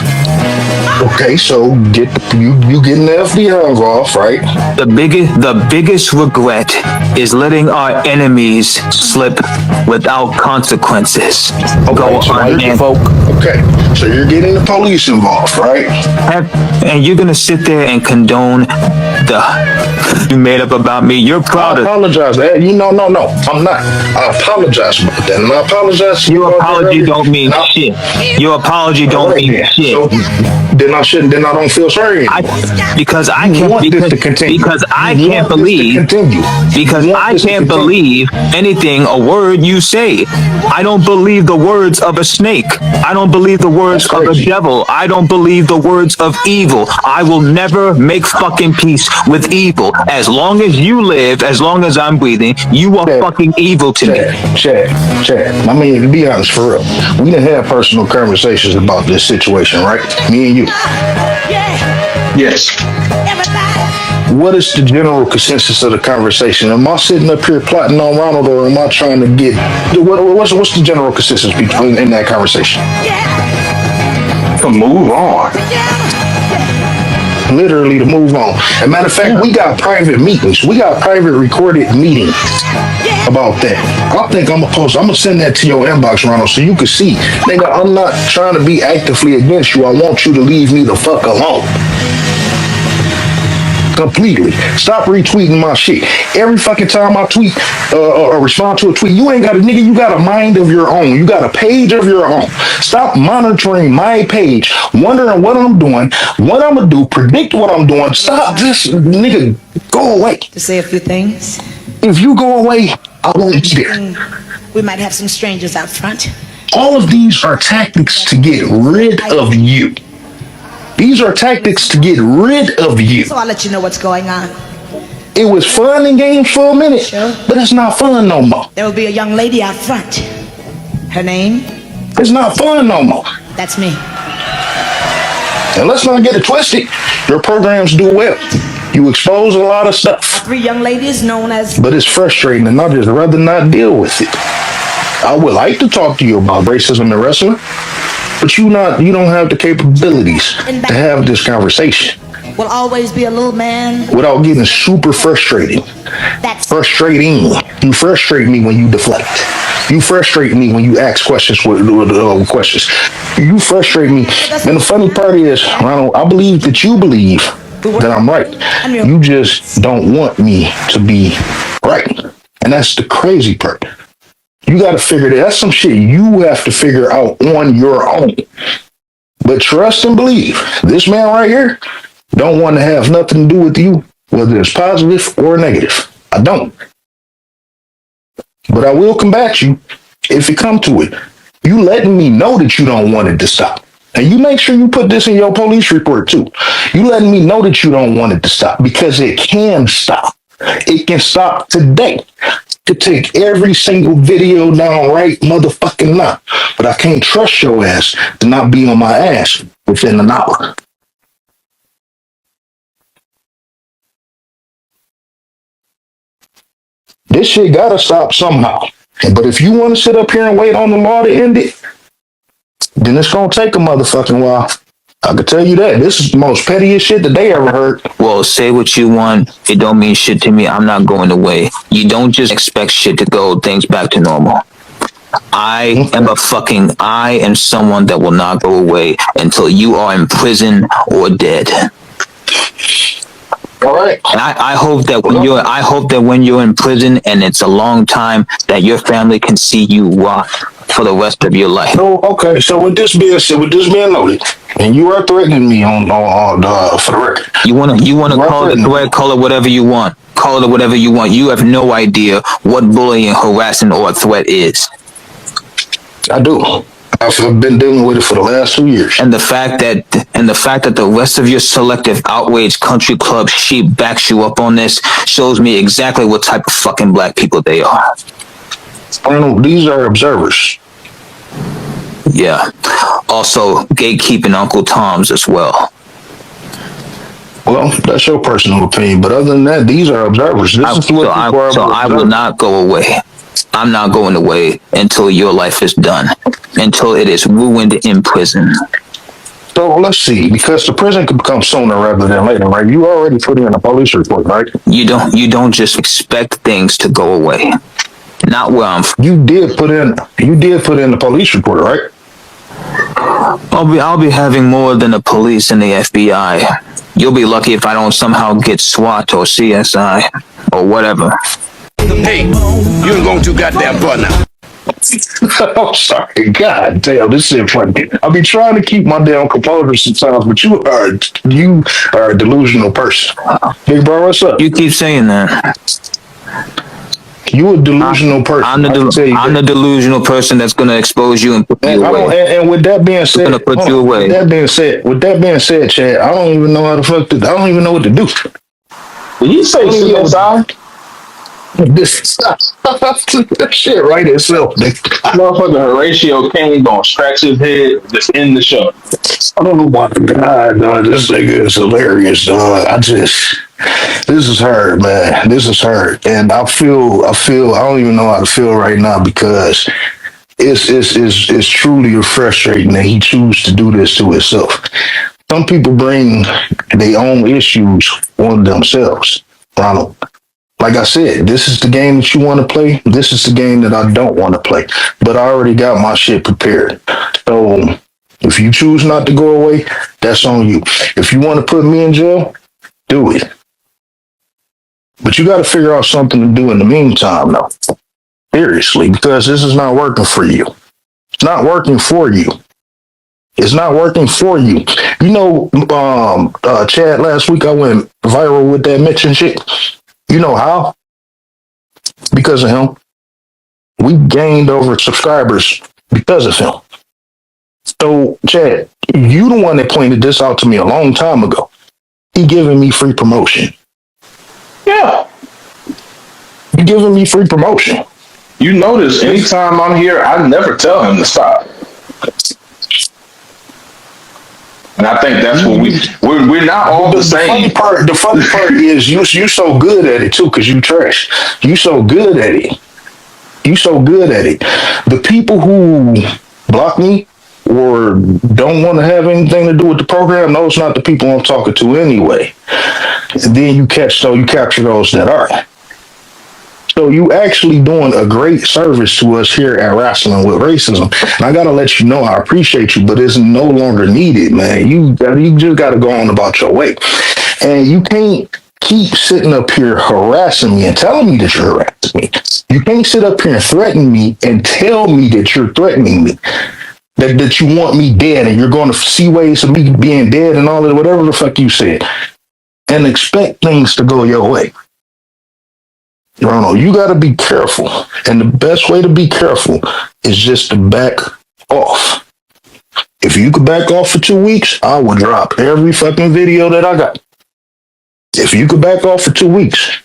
Okay, so you getting the FBI involved, right? The biggest regret is letting our enemies slip without consequences. Okay, so you're getting the police involved, right? And you're gonna sit there and condone you made up about me. You're proud of. I apologize. No, I'm not. I apologize about that, and I apologize to you Your apology don't mean shit. Your apology don't mean shit. So then I shouldn't. Then I don't feel sorry anymore. Because I can't believe anything a word you say. I don't believe the words of a snake. I don't believe the words of a devil. I don't believe the words of evil. I will never make fucking peace with evil. As long as you live, as long as I'm breathing, you are fucking evil to me. Chad. I mean, to be honest, for real, we done had personal conversations about this situation, right? Me and you. Yes. What is the general consensus of the conversation? Am I sitting up here plotting on Ronald, or am I trying to get what's the general consensus in that conversation? To move on. Literally to move on. As a matter of fact, we got private meetings. We got private recorded meetings about that. I think I'm gonna send that to your inbox, Ronald, so you can see. Nigga, I'm not trying to be actively against you. I want you to leave me the fuck alone. Completely. Stop retweeting my shit. Every fucking time I tweet or respond to a tweet, you ain't got a nigga, you got a mind of your own. You got a page of your own. Stop monitoring my page, wondering what I'm doing, what I'm gonna do, predict what I'm doing. Stop this, nigga. Go away. To say a few things. If you go away, I won't be there. We might have some strangers out front. All of these are tactics to get rid of you. These are tactics to get rid of you. So I'll let you know what's going on. It was fun and games for a minute, but it's not fun no more. There will be a young lady out front. Her name? It's not fun no more. That's me. And let's not get it twisted. Your programs do well. You expose a lot of stuff. 3 young ladies known as... But it's frustrating, and I'd just rather not deal with it. I would like to talk to you about racism in wrestling, but you don't have the capabilities to have this conversation. Will always be a little man. Without getting super frustrated. That's frustrating. You frustrate me when you deflect. You frustrate me when you ask questions with questions. You frustrate me. And the funny part is, Ronald, I believe that you believe that I'm right. You just don't want me to be right. And that's the crazy part. You got to figure that. That's some shit you have to figure out on your own. But trust and believe, this man right here don't want to have nothing to do with you, whether it's positive or negative. I don't. But I will combat you if it come to it. You letting me know that you don't want it to stop. And you make sure you put this in your police report too. You letting me know that you don't want it to stop, because it can stop. It can stop today. To take every single video down right motherfucking now. But I can't trust your ass to not be on my ass within an hour. This shit gotta stop somehow. But if you want to sit up here and wait on the law to end it, then it's gonna take a motherfucking while. I can tell you that. This is the most pettiest shit that they ever heard. Well, say what you want. It don't mean shit to me. I'm not going away. You don't just expect shit to go things back to normal. I am someone that will not go away until you are in prison or dead. All right. And I hope that when you're in prison and it's a long time, that your family can see you for the rest of your life. So okay. So with this being loaded, and you are threatening me on for the record. You wanna call it a threat? Call it whatever you want. Call it whatever you want. You have no idea what bullying, harassing, or a threat is. I do. I've been dealing with it for the last 2 years. And the fact that the rest of your selective outrage country club sheep backs you up on this shows me exactly what type of fucking black people they are. Arnold, these are observers. Yeah. Also, gatekeeping Uncle Tom's as well. Well, that's your personal opinion, but other than that, these are observers. I will not go away. I'm not going away until your life is done, until it is ruined in prison. So let's see, because the prison could come sooner rather than later, right? You already put in a police report, right? You don't just expect things to go away. Not where I'm from. You did put in the police report, right? I'll be having more than the police and the FBI. You'll be lucky if I don't somehow get SWAT or CSI or whatever. Hey, you ain't going too goddamn far now. I'm sorry. God damn, this shit funny. I be trying to keep my damn composure sometimes, but you are a delusional person. Big bro, what's up? You keep saying that. You a delusional person. I'm the delusional person that's gonna expose you and put you away. And with that being said, gonna put you away. With that being said, Chad, I don't even know how the fuck I don't even know what to do. Did you say CSI? This that shit right itself, nigga. Motherfucker Horatio Kane gonna scratch his head just in the show. I don't know why God, dog. This nigga is hilarious, dog. This is hard, man. This is hard. And I don't even know how to feel right now because it's truly frustrating that he chooses to do this to himself. Some people bring their own issues on themselves, Ronald. Like I said, this is the game that you want to play. This is the game that I don't want to play. But I already got my shit prepared. So if you choose not to go away, that's on you. If you want to put me in jail, do it. But you got to figure out something to do in the meantime, though. Seriously, because this is not working for you. It's not working for you. It's not working for you. You know, Chad, last week I went viral with that Mitch and shit. You know how? Because of him. We gained over subscribers because of him. So, Chad, you the one that pointed this out to me a long time ago. He giving me free promotion. Yeah. You giving me free promotion. You notice anytime I'm here, I never tell him to stop. And I think that's what we're not all the same. The funny part is you so good at it too, because you trash. You so good at it. You so good at it. The people who block me or don't want to have anything to do with the program, those not the people I'm talking to anyway. And then you capture those that are. So you actually doing a great service to us here at Wrestling with Racism. And I gotta let you know I appreciate you, but it's no longer needed, man. You just gotta go on about your way. And you can't keep sitting up here harassing me and telling me that you're harassing me. You can't sit up here and threaten me and tell me that you're threatening me. That you want me dead and you're going to see ways of me being dead and all that, whatever the fuck you said. And expect things to go your way. Ronald, you got to be careful. And the best way to be careful is just to back off. If you could back off for 2 weeks, I would drop every fucking video that I got. If you could back off for 2 weeks.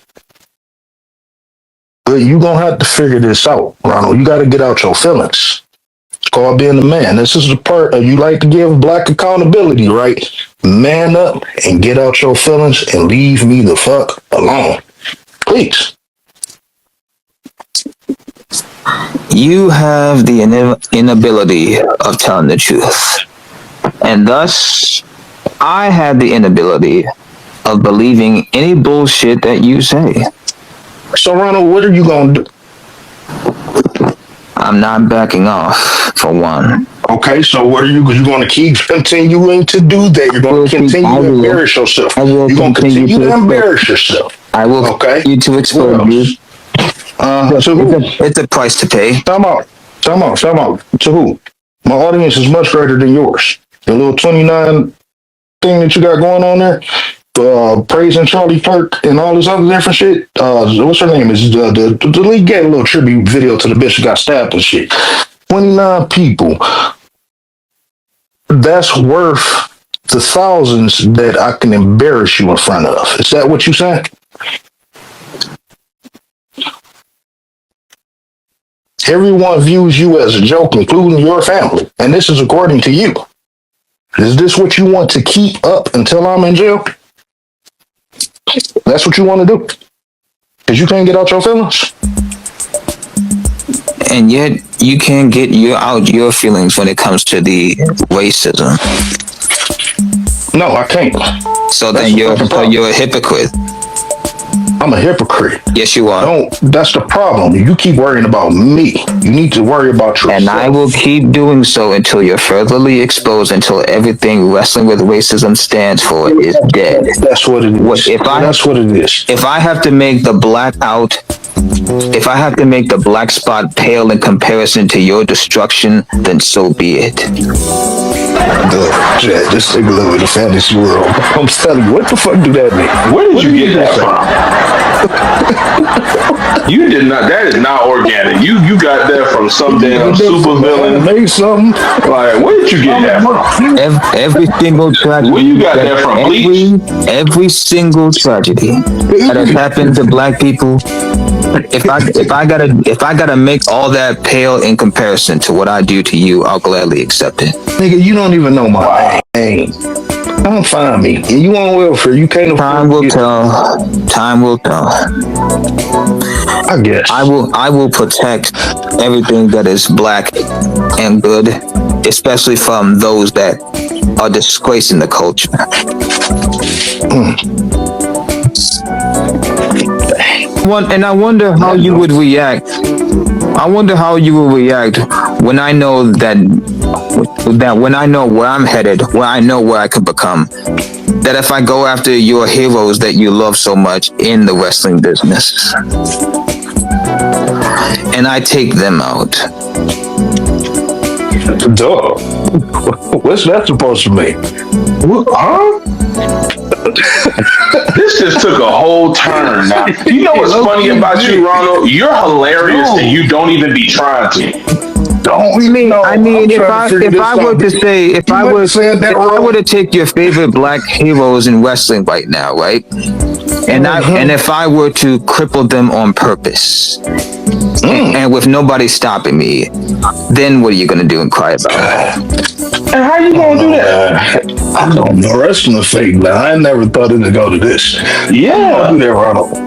But you going to have to figure this out, Ronald. You got to get out your feelings. It's called being a man. This is the part you like to give black accountability, right? Man up and get out your feelings and leave me the fuck alone. Please. You have the inability of telling the truth. And thus, I have the inability of believing any bullshit that you say. So, Ronald, what are you going to do? I'm not backing off, for one. Okay, so what are you going to keep continuing to do that? You're going to continue to embarrass yourself. You're going to continue to embarrass yourself. I will continue to expose you. It's a price to pay. Time out. To who? My audience is much greater than yours. The little 29 thing that you got going on there, praising Charlie Kirk and all this other different shit. What's her name? Is the league gave a little tribute video to the bitch who got stabbed and shit. 29 people. That's worth the thousands that I can embarrass you in front of. Is that what you saying? Everyone views you as a joke, including your family. And this is according to you. Is this what you want to keep up until I'm in jail? That's what you want to do? Because you can't get out your feelings? And yet, you can't get out your feelings when it comes to the racism. No, I can't. So then you're a hypocrite. I'm a hypocrite. Yes, you are. That's the problem. You keep worrying about me. You need to worry about yourself. And I will keep doing so until you're furtherly exposed, until everything Wrestling with Racism stands for is dead. That's what it is. That's what it is. If I have to make the blackout If I have to make the black spot pale in comparison to your destruction, then so be it. Chad, just take a look at the fantasy world. I'm telling you, what the fuck do that mean? Where did you get that from? You did not. That is not organic. You got that from some damn super villain. Made something. Like, where did you get that from? Every single tragedy. Where you got that from? Bleach? Every single tragedy that has happened to black people. If I gotta make all that pale in comparison to what I do to you, I'll gladly accept it. Nigga, you don't even know my name. Come find me. And you on welfare. You can't afford. Time will tell. Time will tell. I guess. I will protect everything that is black and good, especially from those that are disgracing the culture. And I wonder how you would react. I wonder how you will react when I know that when I know where I'm headed, where I know where I could become. That if I go after your heroes that you love so much in the wrestling business, and I take them out. Duh. What's that supposed to mean? Huh? This just took a whole turn. Now, you know what's funny about you, Ronald? You're hilarious, and you don't even be trying to. Don't even know. I mean, if I were to take your favorite black heroes in wrestling right now, right? And if I were to cripple them on purpose, and with nobody stopping me, then what are you gonna do and cry about? And how you gonna do that? I don't know. Wrestling fake, man. I never thought it would go to this. Yeah. Do that, Ronald.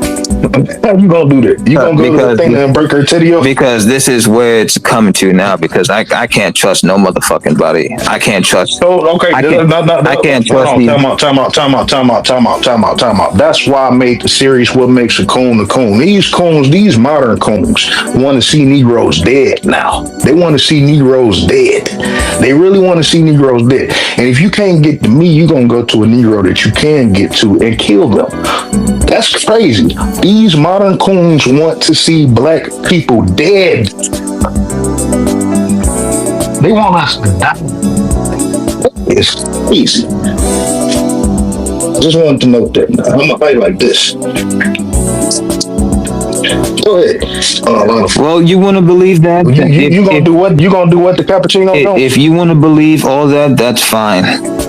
How you gonna do that? You gonna go to the thing and break her titty off? Because this is where it's coming to now. Because I can't trust no motherfucking body. I can't trust. Oh, okay. I can't trust you. Time out. That's why I made the series. What makes a coon a coon? These coons, these modern coons, want to see Negroes dead now. They want to see Negroes dead. They really want to see Negroes dead. And if you can't get to me, you're gonna go to a Negro that you can get to and kill them. That's crazy. These modern coons want to see black people dead. They want us to die. It's crazy. Just wanted to note that. I'm gonna fight like this. Go ahead. Well, you want to believe that? You gonna do what? You gonna do what the cappuccino? If you want to believe all that, that's fine.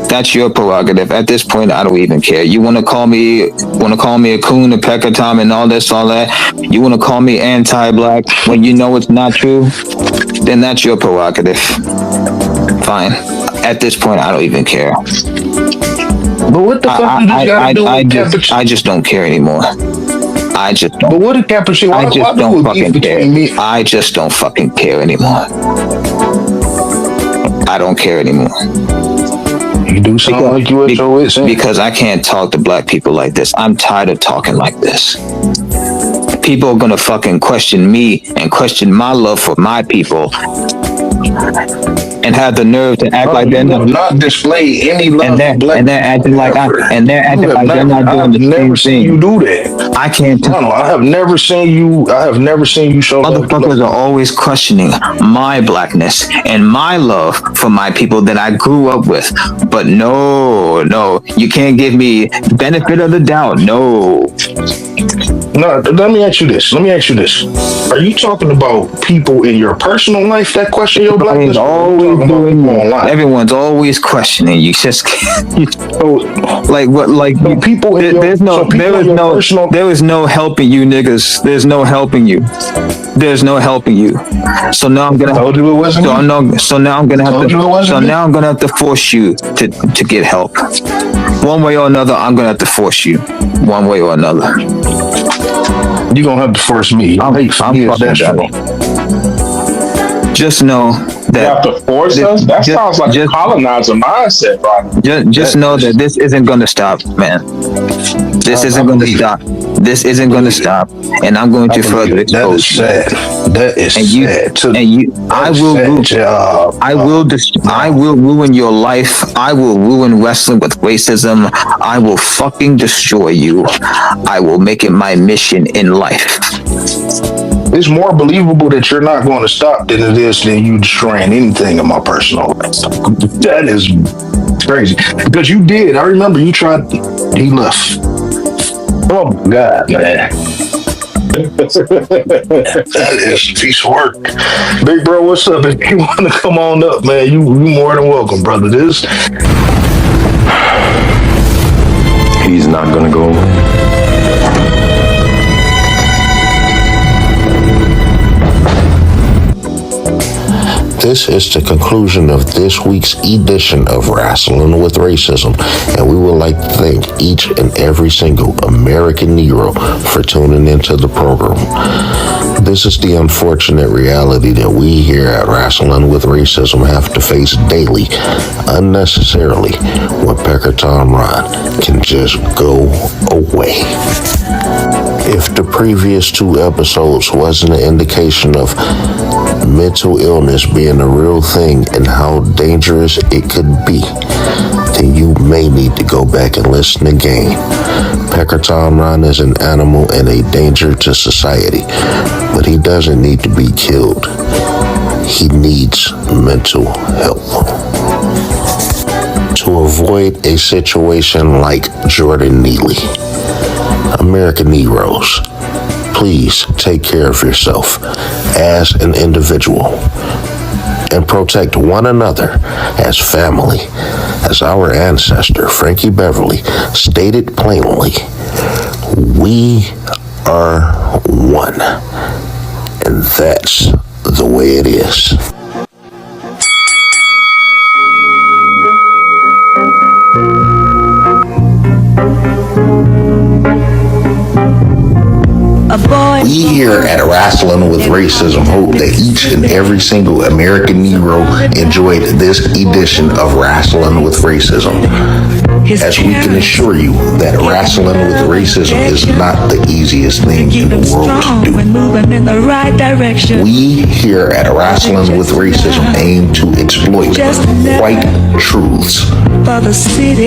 That's your prerogative. At this point, I don't even care. You want to call me a coon, a pecker tom, and all this, all that. You want to call me anti-black when you know it's not true? Then that's your prerogative. Fine. At this point, I don't even care. But what the fuck did you gotta do with cappuccino? I just don't care anymore. I just don't. But what a cappuccino? I just don't fucking care. I just don't fucking care anymore. I don't care anymore. You do sound like you at your wits' end. Because I can't talk to black people like this. I'm tired of talking like this. People are gonna fucking question me and question my love for my people, and have the nerve to act like they're not display any love. And they're acting like they're not doing the same thing. You do that. I can't. I have never seen you. show love. Motherfuckers are always questioning my blackness and my love for my people that I grew up with. But no, you can't give me benefit of the doubt. No. No, let me ask you this. Are you talking about people in your personal life that question your blackness? Everyone's always questioning. You just like what? Like people. There is no helping you, niggas. There's no helping you. So now I'm gonna. Told you it wasn't. So now I'm gonna have to force you to get help. One way or another, I'm gonna have to force you. One way or another. You're gonna have to force me. I'm fucking done. Just know that you have to force us. That sounds like a colonizer mindset, bro. Just know that this isn't gonna stop, man. This isn't gonna stop. This isn't gonna stop, and I'm going to further expose you. That is sad. I will ruin your life. I will ruin wrestling with racism. I will fucking destroy you. I will make it my mission in life. It's more believable that you're not going to stop than it is than you destroying anything in my personal life. That is crazy. Because you did. I remember you tried. He left. Oh my God, man. That is a piece of work. Big bro, what's up? If you want to come on up, man, you more than welcome, brother. He's not going to go away. This is the conclusion of this week's edition of Wrestling with Racism, and we would like to thank each and every single American Negro for tuning into the program. This is the unfortunate reality that we here at Wrestling with Racism have to face daily, unnecessarily, when Pecker Tom Ron can just go away. If the previous 2 episodes wasn't an indication of mental illness being a real thing and how dangerous it could be, then you may need to go back and listen again. Pecker Tom Ron is an animal and a danger to society, but he doesn't need to be killed. He needs mental help. To avoid a situation like Jordan Neely, American Negroes, please take care of yourself as an individual and protect one another as family. As our ancestor, Frankie Beverly, stated plainly, we are one. And that's the way it is. We here at Wrestling with Racism hope that each and every single American Negro enjoyed this edition of Wrestling with Racism. As we can assure you that Wrestling with Racism is not the easiest thing in the world to do. We here at Wrestling with Racism aim to exploit white truths.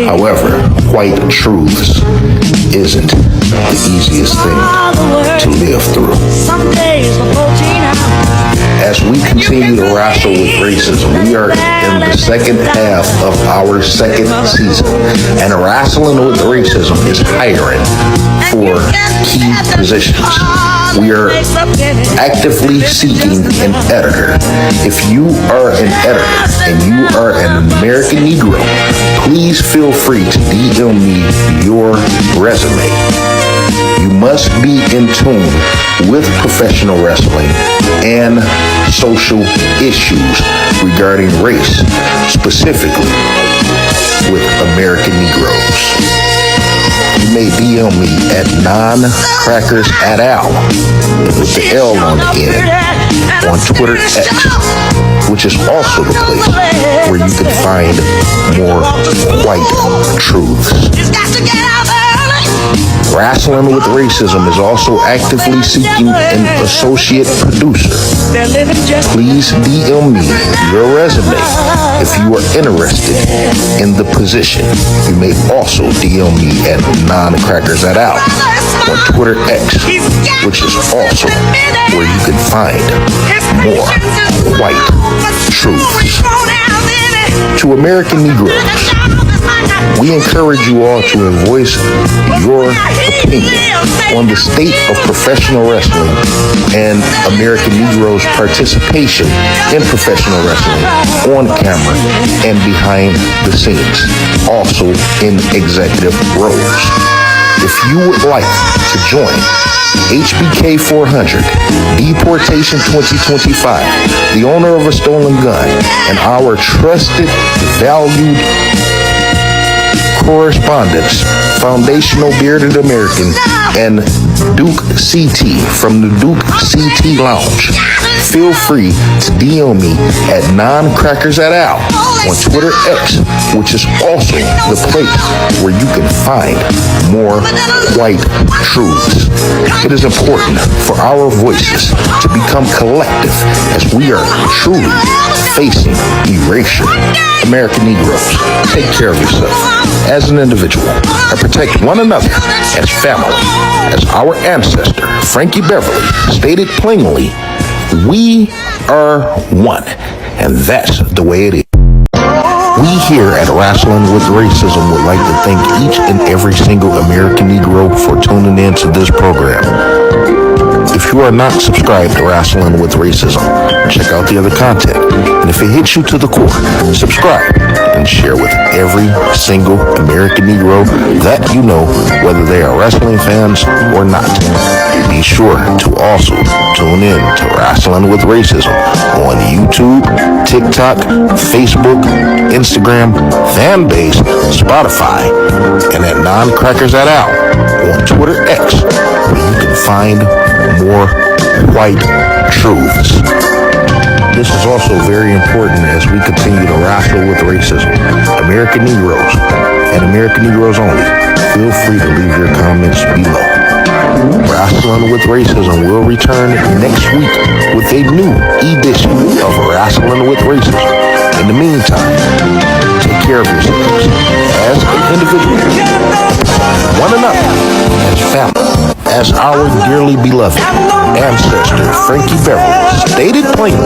However, white truths isn't the easiest thing to live through. As we continue to wrestle with racism, we are in the second half of our second season, and Wrestling with Racism is hiring for key positions. We are actively seeking an editor. If you are an editor and you are an American Negro, please feel free to DM me your resume. You must be in tune with professional wrestling and social issues regarding race, specifically with American Negroes. You may DM me at non-crackers@al with the L on the end on Twitter X, which is also the place where you can find more white truths. Wrestling with Racism is also actively seeking an associate producer. Please DM me your resume if you are interested in the position. You may also DM me at non-crackers@al on Twitter X, which is also where you can find more white truths. To American Negroes, we encourage you all to voice your opinion on the state of professional wrestling and American Negroes' participation in professional wrestling on camera and behind the scenes, also in executive roles. If you would like to join HBK 400, Deportation 2025, the owner of a stolen gun, and our trusted, valued correspondents, Foundational Bearded American, and Duke CT from the Duke CT Lounge, feel free to DM me at non-crackers@al on Twitter X, which is also the place where you can find more white truths. It is important for our voices to become collective as we are truly facing erasure. American Negroes, take care of yourself as an individual and protect one another as family. As our ancestor, Frankie Beverly, stated plainly, we are one, and that's the way it is. We here at Wrestling with Racism would like to thank each and every single American Negro for tuning in to this program. If you are not subscribed to Wrestling with Racism, check out the other content. And if it hits you to the core, subscribe and share with every single American Negro that you know, whether they are wrestling fans or not. Be sure to also tune in to Wrestling with Racism on YouTube, TikTok, Facebook, Instagram, Fanbase, Spotify, and at Non-Crackers at Al on Twitter X, where you can find more white truths. This is also very important as we continue to wrestle with racism. American Negroes and American Negroes only, feel free to leave your comments below. Wrestling with Racism will return next week with a new edition of Wrestling with Racism. In the meantime, take care of yourselves as an individual, one another, as family, as our dearly beloved ancestor Frankie Beverly stated plainly.